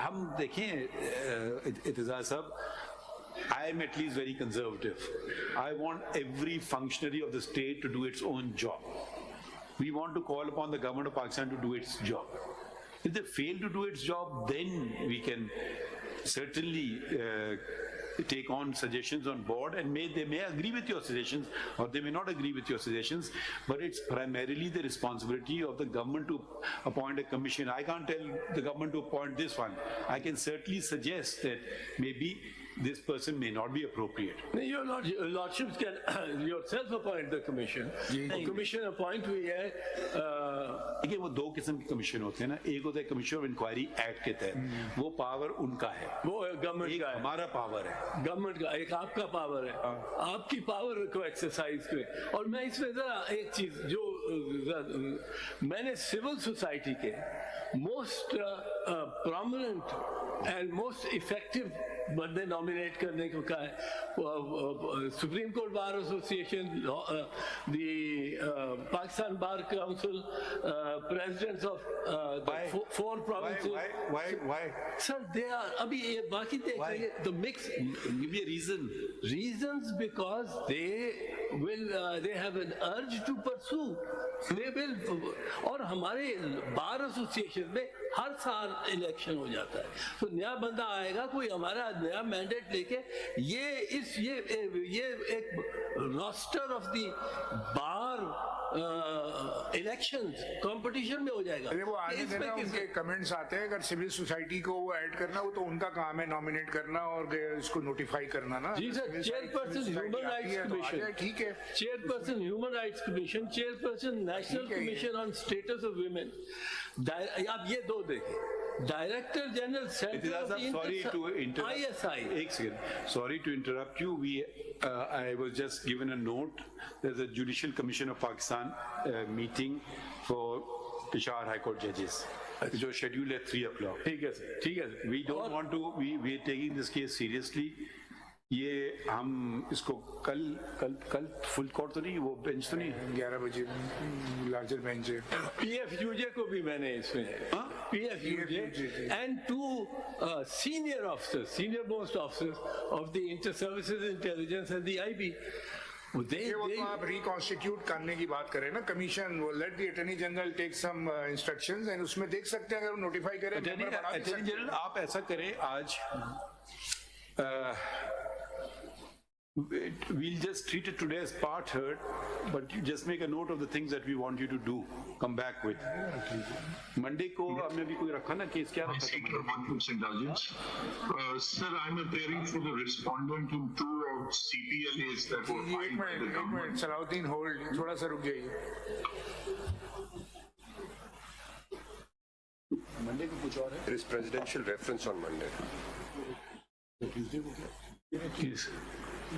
ہم دیکھیں اعتزاز صاحب, I am at least very conservative. I want every functionary of the state to do its own job. We want to call upon the government of Pakistan to do its job. If they fail to do its job, then we can certainly take on suggestions on board, and they may agree with your suggestions or they may not agree with your suggestions, but it's primarily the responsibility of the government to appoint a commission. I can't tell the government to appoint this one. I can certainly suggest that maybe this person may not be appropriate. Your lordships can yourself appoint the commission. Commission appoint ہوئی ہے. دیکھیے وہ دو قسم کے commission ہوتے ہیں نا, ایک ہوتا ہے کمیشن آف انکوائری ایکٹ کے تحت, وہ پاور ان کا ہے, وہ گورنمنٹ کا ہے, ہمارا پاور ہے, گورنمنٹ کا, ایک آپ کا پاور ہے, آپ کی پاور کو ایکسرسائز کریں. اور میں اس میں ذرا ایک چیز جو میں نے سول سوسائٹی کے most prominent and most effective بندے نامینیٹ کرنے کو کہا ہے, supreme court bar association, the Pakistan bar council, presidents of the 4 provinces. Why? Sir, they are, abhi ye baki dekhiye, the mix, Give me a reason. Reasons because they have an urge to pursue. They will, اور ہمارے bar association میں ہر سال election ہو جاتا ہے, تو نیا بندہ آئے گا, کوئی ہمارا نیا مینڈیٹ لے کے, یہ ایک raster of the bar election competition میں ہو جائے گا. وہ آنے دینا, ان کے کمنٹس آتے ہیں, اگر سول سوسائٹی کو وہ ایڈ کرنا وہ تو ان کا کام ہے نامینیٹ کرنا اور اس کو نوٹیفائی کرنا نا. جی sir, chairperson human rights commission, ٹھیک ہے, chairperson human rights commission, chairperson national commission on status of women. آپ یہ دو دیکھیں, director general Sorry to interrupt you. I was just given a note. There's a Judicial Commission of Pakistan meeting for Peshawar High Court judges. جو scheduled at 3 o'clock. ٹھیک ہے سر, ٹھیک ہے سر. We don't want to. We are taking this case seriously. یہ ہم اس کو کل full court تو نہیں, وہ بینچ تو نہیں, 11 بجے لارجر بینچ ہے. پی ایف یو جے کو بھی میں نے اس میں, P F U J and 2 senior officers, senior most officers of the inter services intelligence and the I B. وہ تو آپ ریکانسٹیٹیوٹ کرنے کی بات کریں نا, کمیشن, وہ let the attorney general take some instructions and اس میں دیکھ سکتے ہیں, اگر وہ نوٹیفائی کریں. اٹارنی جنرل آپ ایسا کریں, آج we'll just treat it today as part heard, but you just make a note of the things that we want you to do, come back with. Monday ko hum ne bhi koi rakha na case, kya rakha tha? Sir, I'm appearing for the respondent in 2 of CPLAs that were filed by the government. Salahuddin, hold, thoda sa ruk jaiye. Monday ko kuch aur hai? There is presidential reference on Monday. Tuesday ko kya? Yes.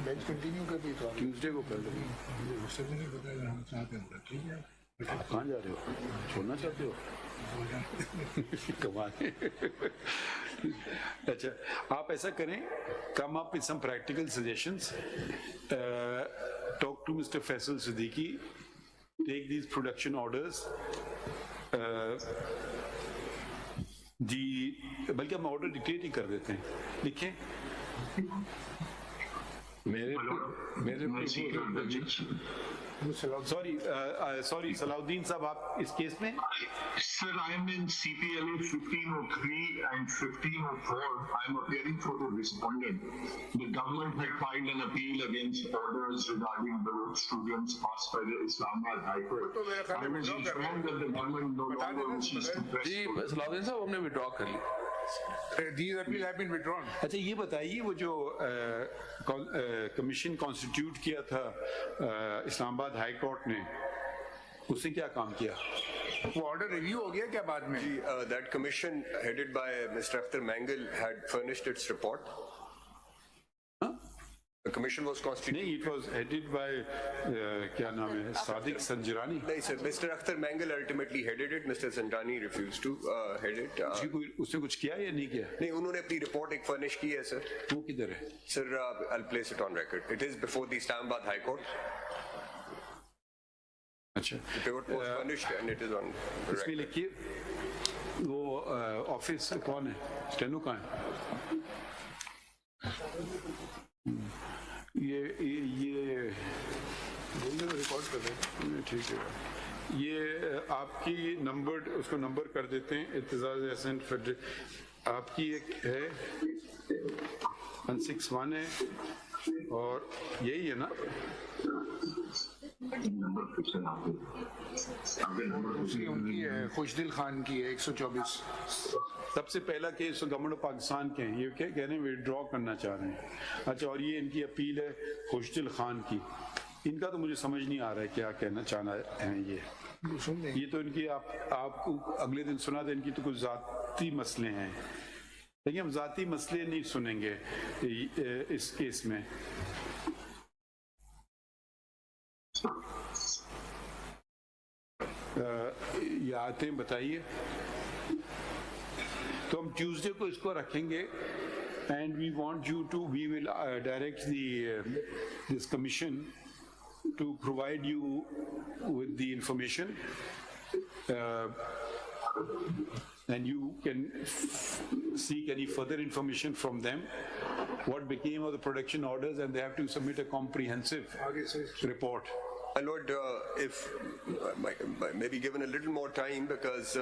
Bench continue کر دی تو Tuesday کو کر لیں. اس سے بھی نہیں پتا اگر ہم چاہتے ہیں, ٹھیک ہے. آپ کہاں جا رہے ہو, چھوڑنا چاہتے ہو؟ کمال. اچھا آپ ایسا کریں, come up with some practical suggestions, talk to mister Faisal Siddiqui, take these production orders. جی بلکہ ہم آرڈر ڈکٹیٹ ہی کر دیتے ہیں, لکھیں. سوری صلاح صاحب, آپ اس کیس میں. Sir, I am in CPLA 1503 and 1504. I am appearing for the respondent. The government had filed an appeal against orders regarding the students passed by the Islamabad High Court. I was informed that the government no longer wishes to press. جی صلاح الدین صاحب ہم نے withdraw کر لی. These appeals have been withdrawn. اچھا یہ بتائیے, وہ جو کمیشن کانسٹیٹیوٹ کیا تھا اسلام آباد ہائی کورٹ نے, اس نے کیا کام کیا؟ वो ऑर्डर रिव्यू हो गया क्या बाद में? That commission headed by Mr. Akhtar Mangal had furnished its report. The commission was constituted. नहीं, it was headed by क्या नाम है, सादिक संजरानी. नहीं sir, Mr. Akhtar Mangal ultimately headed it. Mr. Sanjani refused to head it. जी कोई उसने कुछ किया या नहीं किया? नहीं, उन्होंने अपनी report एक furnish की है sir. वो किधर है? Sir, I'll place it on record. It is before the Islamabad High Court. अच्छा. The report was furnished and it is on इसमें record. लिखिए वो ऑफिस कौन है, स्टेनो कहाँ है? ये रिकॉर्ड कर रहे हैं। ठीक है, ये आपकी नंबर उसको नंबर कर देते हैं, इत्तेजाज एहसन फेडरल आपकी एक है 161 है और यही है ना? उनकी है, खुशदिल खान की है 124। सबसे पहला केस तो गवर्नमेंट ऑफ पाकिस्तान के हैं, ये क्या कह रहे हैं, विड्रॉ करना चाह रहे हैं। अच्छा, और ये इनकी अपील है खुशदिल खान की। इनका तो मुझे समझ नहीं आ रहा है क्या कहना चाहना है ये तो इनकी आपको अगले दिन सुना था, इनकी तो कुछ जाती मसले हैं, लेकिन हम जाती मसले नहीं सुनेंगे इस केस में। ये आते हैं, बताइए। तो हम ट्यूसडे को इसको रखेंगे and we want you to, we will direct this commission to provide you with the information and you can seek any further information from them, what became of the production orders, and they have to submit a comprehensive report. My Lord, if maybe given a little more time, because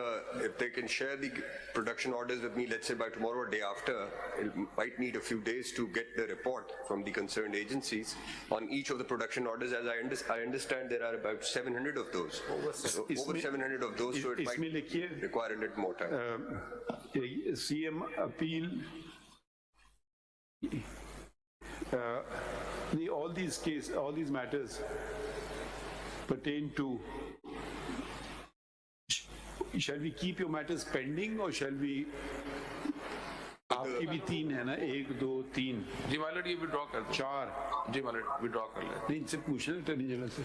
if they can share the production orders with me, let's say by tomorrow or day after, it might need a few days to get the report from the concerned agencies on each of the production orders. As I understand, there are about 700 of those. Over 700 of those, so it might require a little more time. CM appeal. All these matters pertain to, shall we keep your matters pending or shall we, आपकी भी 3 है ना, 1 2 3 जी मालूम, ये withdraw कर दो। 4 जी मालूम, withdraw कर ले। नहीं, इनसे पूछना अटॉर्नी जनरल से।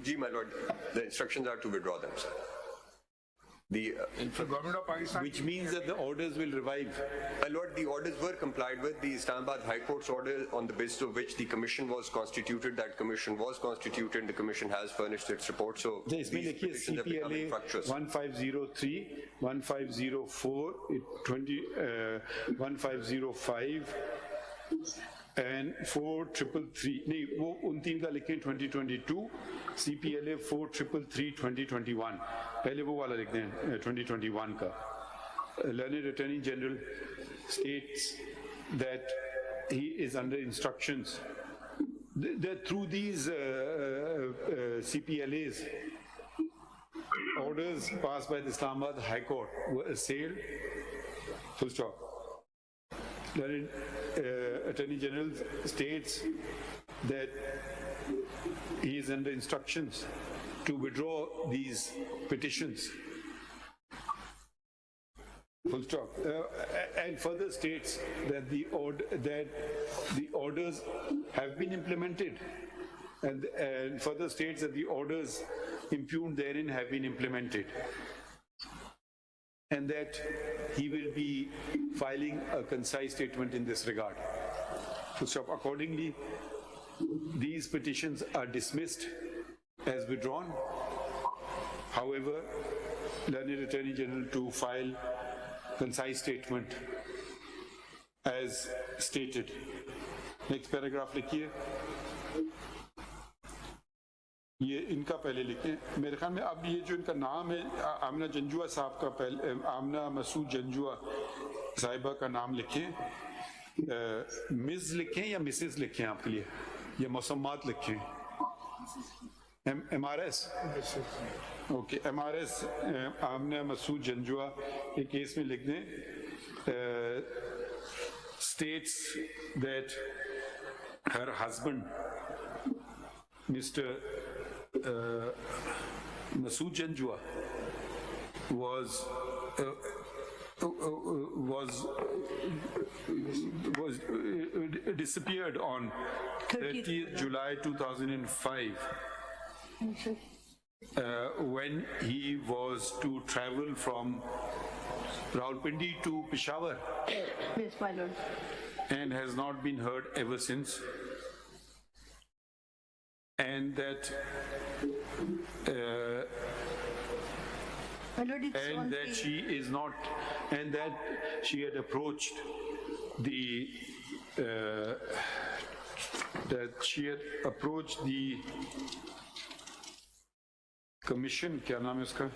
Ji, my lord, the instructions are to withdraw them, sir. The government of Pakistan, which means that the orders will revive. My lord, the orders were complied with. The Islamabad High Court's order, on the basis of which the commission was constituted, that commission was constituted. The commission has furnished its report. So these petitions have become infructuous. 1503, 1504, 1505 and 4333. नहीं, वो उन 3 का लिखें 2022, CPLA 4333 2021. पहले वो वाला लिख दें 2021 का. Learned Attorney General states that he is under instructions that through these CPLAs, orders passed by the Islamabad High Court were assailed. Full stop. Learned Attorney General states that he is under instructions to withdraw these petitions. Full stop. And further states that the orders have been implemented, and further states that the orders impugned therein have been implemented, and that he will be filing a concise statement in this regard. Full stop. Accordingly, these petitions are dismissed as withdrawn. However, Learned Attorney General to file concise statement as stated. Next paragraph लिखिए. ये इनका पहले लिखें. मेरे ख्याल में अब ये जो इनका नाम है, आमना जंजुआ साहब का पहले, आमना मसूद जंजुआ साहिबा का नाम लिखें. मिस लिखें या मिसेस लिखें आपके लिए, या मौसमात लिखें. MRS. ओके, MRS आमना मसूद जंजुआ एक केस में लिख दें. States that her husband, Mr. Masood Janjua, was disappeared on 30th July 2005 when he was to travel from Rawalpindi to Peshawar. Yes, my lord. And has not been heard ever since. And that My lord, it's on and that the- she is not, and that she had approached the commission. क्या नाम है उसका?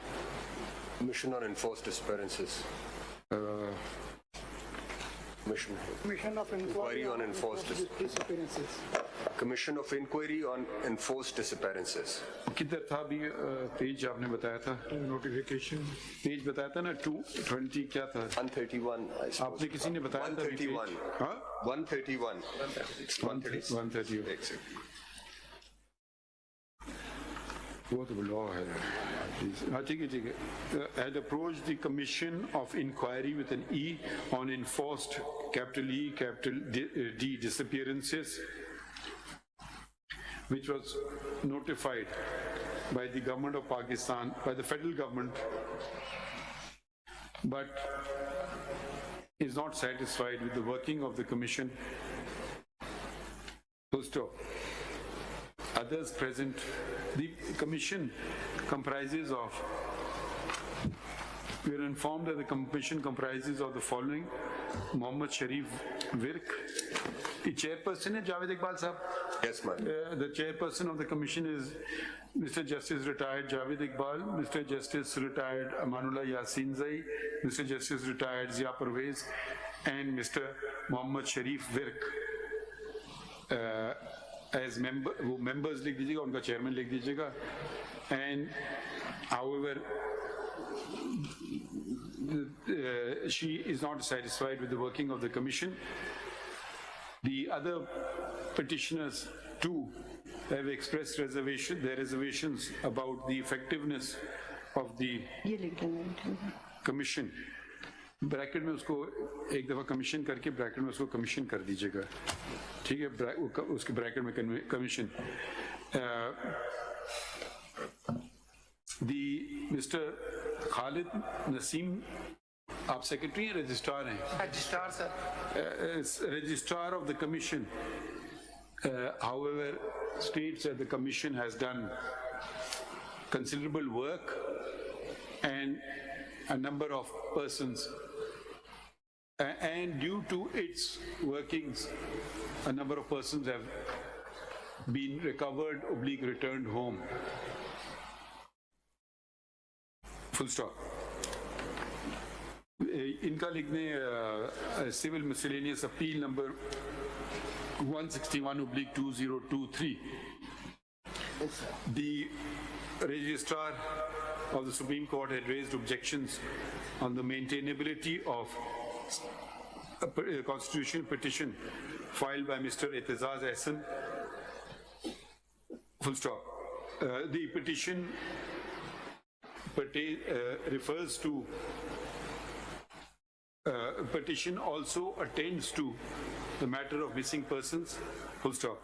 Commission on Enforced Disappearances. Commission of Inquiry on Enforced Disappearances. Commission of Inquiry on Enforced Disappearances. किधर था अभी page आपने बताया था? Notification. पेज बताया था ना 220 क्या था? 131, I suppose. आपने किसी ने बताया था? 131. हाँ? 131. 130. Exactly. वो तो लॉ है. हाँ ठीक है. Had approached the Commission of Inquiry with an E on enforced capital E, capital D disappearances, which was notified by the government of Pakistan, by the federal government, but is not satisfied with the working of the commission. Full stop. Others present. The commission comprises of, we are informed that the commission comprises of the following: Mohammed Sharif Virk, the chairperson is Javed Iqbal Sahab. Yes, ma'am. The chairperson of the commission is Mr. Justice Retired Javed Iqbal, Mr. Justice Retired Amanullah Yasin Zai, Mr. Justice Retired Zia Parvez, and Mr. Mohammed Sharif Virk. As member, वो members लिख दीजिएगा, उनका chairman लिख दीजिएगा. And however, she is not satisfied with the working of the commission. The other petitioners too have expressed their reservations about the effectiveness of the commission. Bracket में उसको एक दफा कमीशन करके ब्रैकेट में उसको कमीशन कर दीजिएगा. ठीक है, उसके ब्रैकेट में कमीशन. मिस्टर खालिद नसीम, आप सेक्रेटरी हैं, रजिस्ट्रार हैं? Registrar sir. Registrar of the commission, however, states that the commission has done considerable work and a number of persons, and due to its workings, a number of persons have been recovered / returned home. Full stop. इनका लिखने civil miscellaneous appeal number 161/2023. The registrar of the Supreme Court had raised objections on the maintainability of a constitutional petition filed by Mr. Itizaz Ahsan. Full stop. The petition refers to petition also attends to the matter of missing persons. Full stop.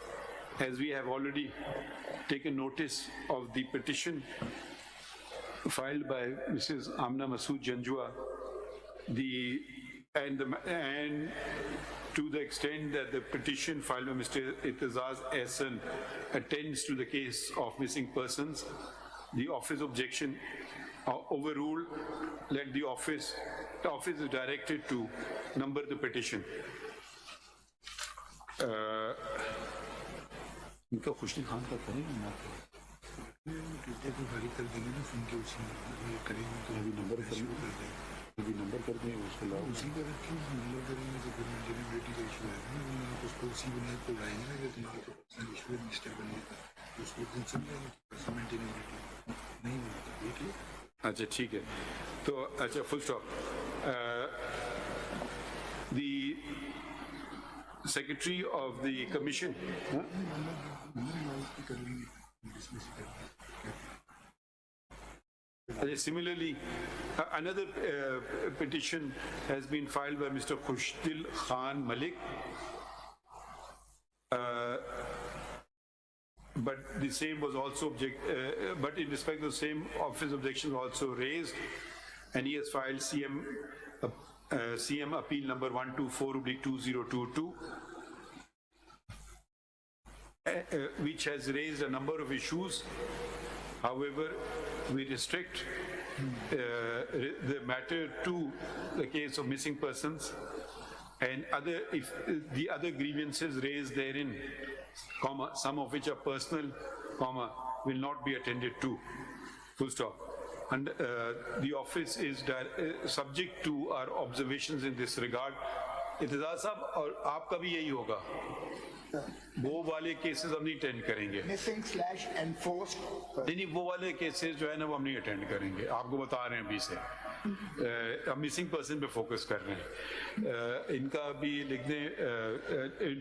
As we have already taken notice of the petition filed by Mrs. Amna Masood Janjua, and to the extent that the petition filed by Mr. Itizaz Ahsan attends to the case of missing persons, the office objection overruled. Let the office is directed to number the petition. इनका खुशनी खान का करेंगे ना, अभी number कर दें उसके बाद उसी का रखें, नंबर करेंगे तो फिर जेनरेबिलिटी का इशू है ना, उसको उसी बुनियाद पर लाएंगे ना, जब तुम्हारे पर्सनल इशू है मिस्टेबल होता है उसको दिन समझेंगे पर्सनल मेंटेनेबिलिटी नहीं होता. देख लिया. अच्छा ठीक है. तो अच्छा full stop. The Secretary of the Commission. Similarly, another petition has been filed by Mr. Khushdil Khan Malik, but the same was also but in respect of the same office objection was also raised, and he has filed CM appeal number 124/2022, which has raised a number of issues. However, we restrict the matter to the case of missing persons and if the other grievances raised therein, some of which are personal, will not be attended to. Full stop. And the office is subject to our observations in this regard. इत्तेज़ाज़ साहब और आपका भी यही होगा, वो वाले cases हम नहीं अटेंड करेंगे, missing/enforced नहीं वो वाले केसेस जो है ना वो हम नहीं अटेंड करेंगे, आपको बता रहे हैं अभी से। हम मिसिंग पर्सन पे फोकस कर रहे हैं, इनका भी लिख दें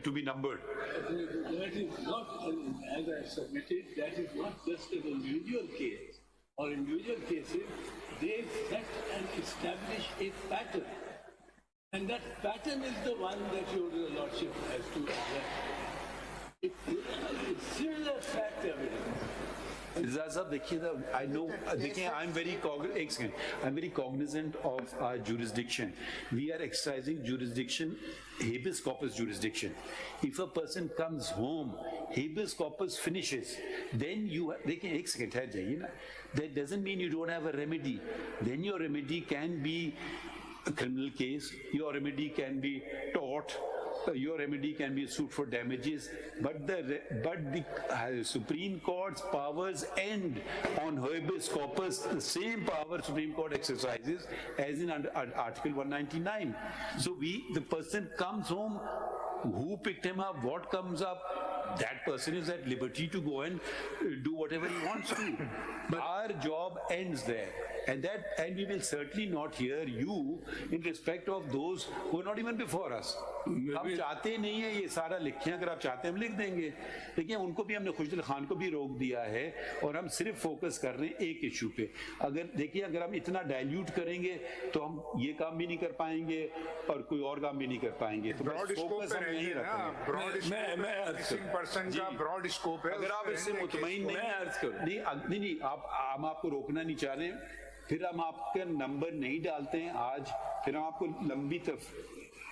to be numbered. That is not, as I submitted, that is not just an individual case or individual cases. They set and establish a pattern, and that pattern is the one that your lordship has to address. It's similar fact evidence. साहब देखिए ना, I know, देखिए I'm very cognizant of our jurisdiction. We are exercising jurisdiction, habeas corpus jurisdiction. If a person comes home, habeas corpus finishes, then देखिए एक second ठहर जाइए ना, that doesn't mean you don't have a remedy. Then your remedy can be a criminal case, your remedy can be tort, your remedy can be a suit for damages, but the Supreme Court's powers end on habeas corpus, the same power Supreme Court exercises as in under Article 199. So the person comes home, who picked him up, what comes up, that person is at liberty to go and do whatever he wants to. But our job ends there. And we will certainly not hear you in respect of those who are not even before us. हम चाहते नहीं है ये सारा लिखें, अगर आप चाहते हैं हम लिख देंगे, लेकिन उनको भी हमने खुशदिल खान को भी रोक दिया है और हम सिर्फ फोकस कर रहे हैं एक इशू पे। अगर हम इतना डाइल्यूट करेंगे तो हम ये काम भी नहीं कर पाएंगे और कोई और काम भी नहीं कर पाएंगे। तो फोकस हम यही रखेंगे। मिसिंग पर्सन का ब्रॉड स्कोप है। अगर आप इससे मुतमईन नहीं, हम आपको रोकना नहीं चाह रहे, फिर हम आपका नंबर नहीं डालते हैं आज, फिर हम आपको लंबी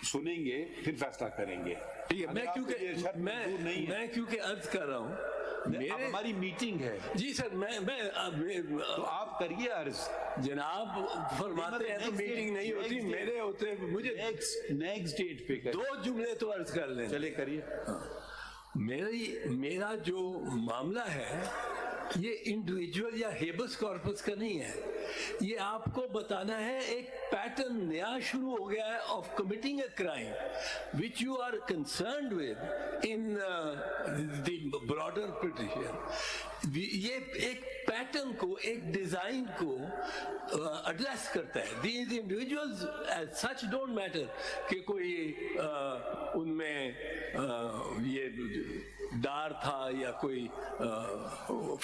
सुनेंगे, फिर फैसला करेंगे। मैं क्योंकि अर्ज कर रहा हूँ, हमारी मीटिंग है जी सर, तो आप करिए अर्ज। जनाब फरमाते हैं तो मीटिंग नहीं होती, मेरे होते मुझे नेक्स्ट डेट पे दो जुमले तो अर्ज कर लें। चले करिए। मेरा जो मामला है ये इंडिविजुअल या हेबस कॉर्पस का नहीं है, ये आपको बताना है एक पैटर्न नया शुरू हो गया है of committing a crime which you are concerned with in the broader petition. ये एक पैटर्न को, एक डिजाइन को एड्रेस करता है। These individuals as such don't matter कि कोई उनमें ये डार था या कोई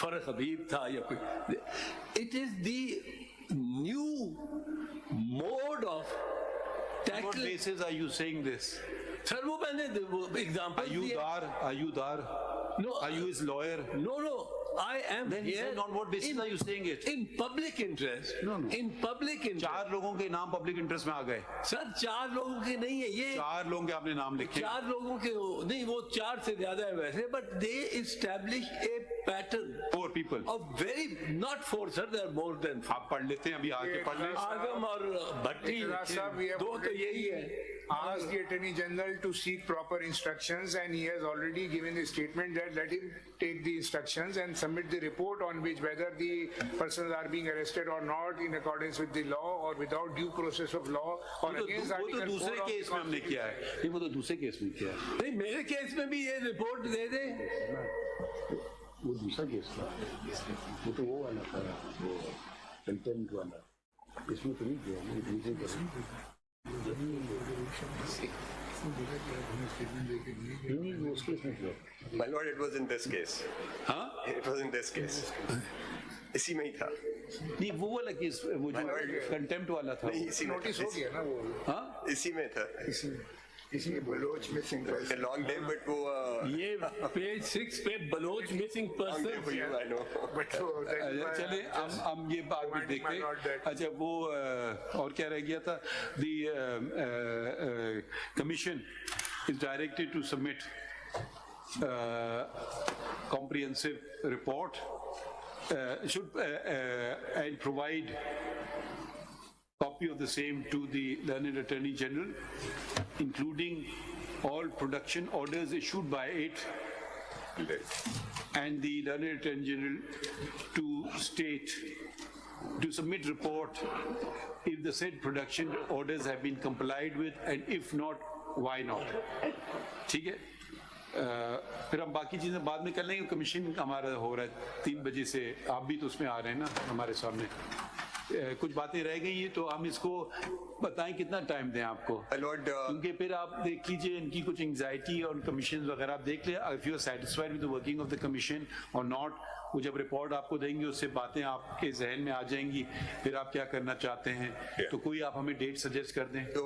फरक हबीब था या कोई, it is the new mode of On what basis are you saying this? Sir वो मैंने example Are you dar? No. Are you his lawyer? No. I am Then here. on what basis are you saying it? In public interest. No. In public interest. 4 लोगों के नाम public interest में आ गए। Sir 4 लोगों के नहीं है ये। 4 लोगों के आपने नाम लिखे। 4 लोगों के नहीं, वो 4 से ज्यादा है वैसे, but they established a pattern. 4 people. Of very not 4 sir, there are more than 4. आप पढ़ लेते हैं, अभी आके पढ़ लें। आगम और भट्टी 2 तो यही है। Asked the Attorney General to seek proper instructions, and he has already given a statement that let him take the instructions and submit the report on which whether the persons are being arrested or not in accordance with the law or without due process of law or against Article 4 of the दूसरे case में हमने किया है, नहीं वो तो दूसरे case में किया है। नहीं मेरे केस में भी ये रिपोर्ट दे दे। वो दूसरा केस था, वो तो वो वाला था, वो कंटेम्प्ट वाला, इसमें तो नहीं किया। My lord, it was in this case. हाँ? It was in this case. इसी में ही था। नहीं वो वाला केस वो जो कंटेम्प्ट वाला था नहीं, इसी में नोटिस हो गया ना वो, हाँ इसी में था. इसी Baloch missing It's a long day, but वो ये पेज 6 पे Baloch missing long day for person. you, I know. चले हम ये बात भी देखते हैं. अच्छा वो और क्या रह गया था. The commission is directed to submit comprehensive report and provide copy of the same to the learned Attorney General, including all production orders issued by it and the learned Attorney General to submit report if the said production orders have been complied with, and if not, why not. ठीक है. फिर हम बाकी चीजें बाद में कर लेंगे. कमीशन हमारा हो रहा है 3 बजे से, आप भी तो उसमें आ रहे हैं ना हमारे सामने. कुछ बातें रह गई हैं तो हम इसको बताएं कितना टाइम दें आपको, क्योंकि फिर आप देख लीजिए इनकी कुछ एंग्जाइटी और कमीशन वगैरह आप देख लें. If you are satisfied with the working of the commission or not, वो जब रिपोर्ट आपको देंगे उससे बातें आपके जहन में आ जाएंगी, फिर आप क्या करना चाहते हैं. तो कोई आप हमें डेट सजेस्ट कर दें. तो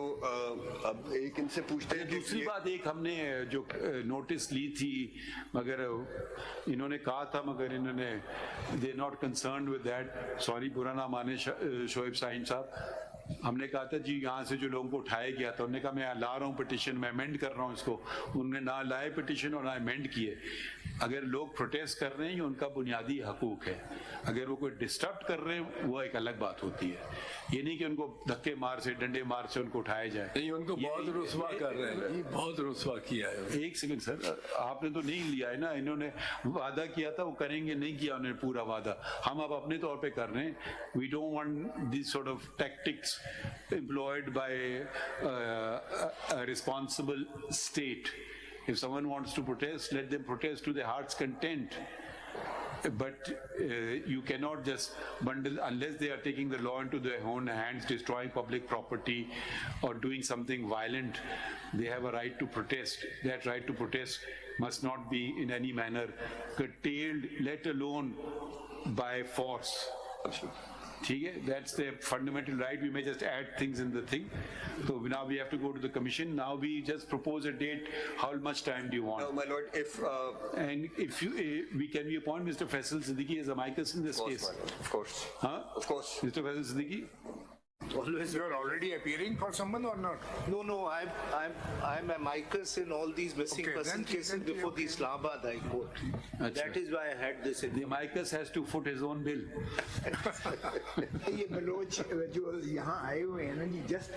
अब एक इनसे पूछते हैं. दूसरी बात, एक हमने जो नोटिस ली थी मगर इन्होंने कहा था, मगर इन्होंने they not concerned with that. Sorry बुरा ना माने शोएब साहिन साहब, हमने कहा था जी यहाँ से जो लोगों को उठाया गया था, उन्होंने कहा मैं ला रहा हूँ पिटिशन, मैं अमेंड कर रहा हूँ इसको. उन्होंने ना लाए पिटिशन और ना अमेंड किए. अगर लोग प्रोटेस्ट कर रहे हैं ये उनका बुनियादी हकूक है. अगर वो कोई डिस्टर्ब कर रहे हैं वो एक अलग बात होती है. ये नहीं कि उनको धक्के मार से डंडे मार से उनको उठाया जाए. नहीं, उनको बहुत रुस्वा कर रहे हैं, ये बहुत रुस्वा किया है. एक सेकंड सर, आपने तो नहीं लिया है ना. इन्होंने वादा किया था वो करेंगे, नहीं किया उन्होंने पूरा वादा. हम अब अपने तौर पे कर रहे हैं. We don't want this sort of tactics employed by a responsible state. If someone wants to protest, let them protest to their heart's content. But you cannot just bundle, unless they are taking the law into their own hands, destroying public property or doing something violent. They have a right to protest. That right to protest must not be in any manner curtailed, let alone by force. ठीक है, that's the fundamental right. We may just add things in the thing. So now we have to go to the commission. Now we just propose a date. How much time do you want? No, my lord, if and if you can we appoint Mr. Faisal Siddiqui as amicus in this case? my lord, of course. Huh? Of course. Mr. Faisal Siddiqui? Always. You are already appearing for someone or not? No, I'm amicus in all these missing person cases before the Islamabad High Court. That is why I had this. The amicus has to foot his own bill. ये Bloch जो यहाँ आए हुए हैं ना जी, just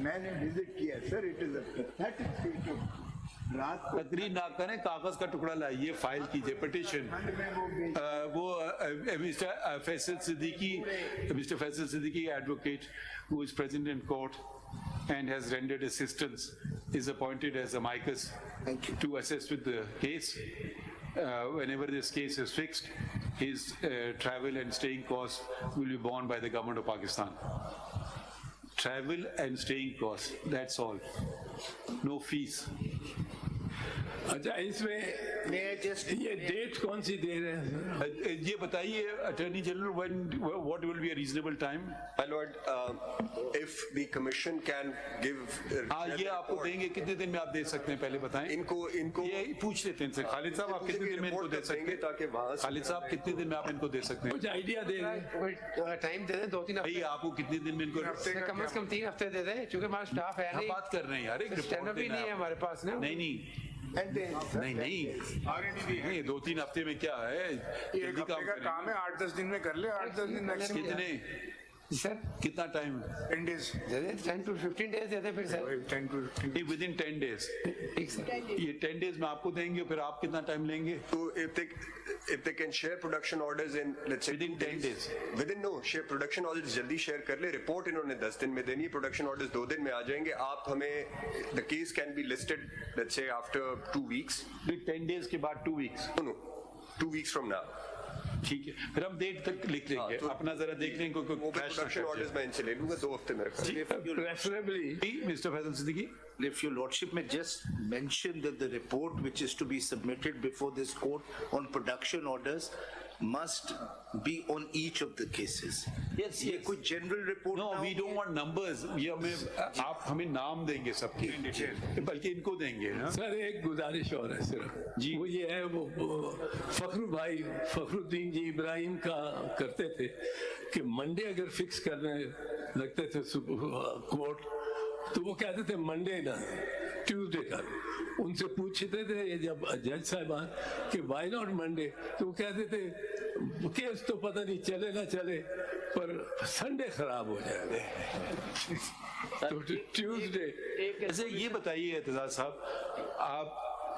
मैंने visit किया sir. It is a pathetic state of रात को तकरीर ना करें, कागज का टुकड़ा लाइए, फाइल कीजिए पिटिशन. वो mister Faisal Siddiqui advocate who is present in court and has rendered assistance is appointed as amicus to assist with the case. Whenever this case is fixed, his travel and staying costs will be borne by the government of Pakistan. Travel and staying costs, that's all. No fees. अच्छा, इसमें ये date कौन सी दे रहे हैं? ये बताइए attorney general, what will be a reasonable time? My lord, if the commission can give. हाँ, ये आपको देंगे. कितने दिन में आप दे सकते हैं पहले बताएं. इनको ये पूछ लेते हैं इनसे. खालिद साहब आप कितने दिन में इनको दे सकते हैं? ताकि वहां खालिद साहब कितने दिन में आप इनको दे सकते हैं? कुछ आइडिया दे रहे हैं, टाइम दे दें 2-3 भाई आपको कितने दिन में इनको? कम से कम 3 हफ्ते दे दें, क्योंकि हमारा स्टाफ है नहीं. बात कर रहे हैं यार, एक स्टैंड भी नहीं है हमारे पास ना. नहीं 2-3 हफ्ते में क्या है, एक हफ्ते का काम है. 8-10 दिन में कर ले. 8-10 दिन मैक्सिमम. कितने सर कितना टाइम? 10 days. 10 to 15 days दे दें फिर सर. 10 to 15. Within 10 days. ठीक सर. ये 10 days में आपको देंगे, फिर आप कितना टाइम लेंगे? So if they can share production orders in, let's say, Within 10 days. share production orders जल्दी share कर ले. Report इन्होंने 10 दिन में देनी है, production orders 2 दिन में आ जाएंगे. आप हमें the case can be listed, let's say, after 2 weeks. 10 days के बाद 2 weeks. No, 2 weeks from now. ठीक है, फिर हम डेट तक लिख लेंगे. अपना जरा देख लेंगे कोई प्रोडक्शन ऑर्डर्स मैं इनसे ले लूंगा 2 हफ्ते में. Preferably, Mr. Faisal Siddiqui, If your lordship may just mention that the report which is to be submitted before this court on production orders must be on each of the cases. Yes, ये yes. कोई general report No, ना we हो। don't want numbers. ये हमें आप हमें नाम देंगे सबके, बल्कि इनको देंगे ना। सर एक गुजारिश और है सिर्फ जी। वो ये है वो फखरुद्दीन जी इब्राहिम का करते थे कि मंडे अगर फिक्स करने लगते थे कोर्ट तो वो कहते थे मंडे ना ट्यूसडे कर। उनसे पूछते थे ये जब जज साहबान कि वाई नॉट मंडे, तो वो कहते थे केस तो पता नहीं चले ना चले पर संडे खराब हो जाएगा तो ट्यूसडे। ऐसे ये बताइए एतजाज साहब, आप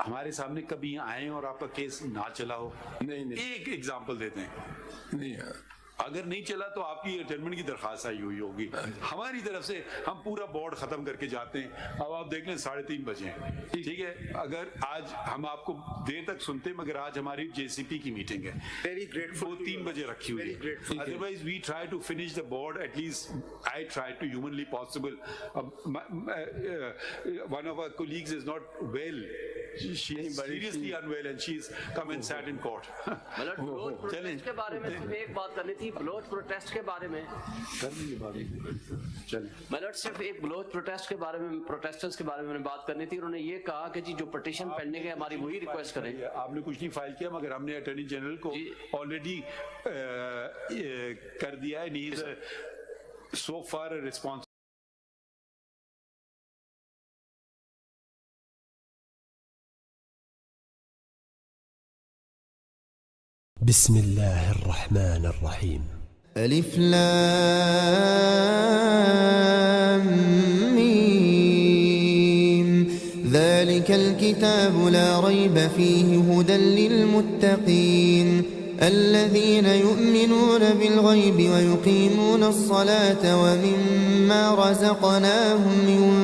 हमारे सामने कभी आए और आपका केस ना चला हो? नहीं एक एग्जांपल देते हैं। नहीं अगर नहीं चला तो आपकी अटेंडमेंट की दरखास्त आई हुई होगी। हमारी तरफ से हम पूरा बोर्ड खत्म करके जाते हैं। अब आप देख लें 3:30 बजे हैं, ठीक है। अगर आज हम आपको देर तक सुनते हैं, मगर आज हमारी JCP की मीटिंग है, Very grateful वो to 3 you. बजे रखी हुई Very है। grateful. Otherwise we try to finish the board, at least I try to humanly possible. One of our colleagues is not well. She is seriously unwell and she's come and sat in court. मतलब Bloch protest के बारे में सिर्फ एक बात करनी थी, Bloch protest के बारे में मतलब सिर्फ एक बलोच प्रोटेस्ट के बारे में, प्रोटेस्टर्स के बारे में बात करनी थी। उन्होंने ये कहा कि जी जो पिटीशन पेंडिंग है हमारी वही रिक्वेस्ट करें। आपने कुछ नहीं फाइल किया, मगर हमने अटॉर्नी जनरल को ऑलरेडी कर दिया है। He is so far response. بسم الله الرحمن الرحيم. ألف لام ميم ذلك الكتاب لا ريب فيه هدى للمتقين الذين يؤمنون بالغيب ويقيمون الصلاة ومما رزقناهم ينفقون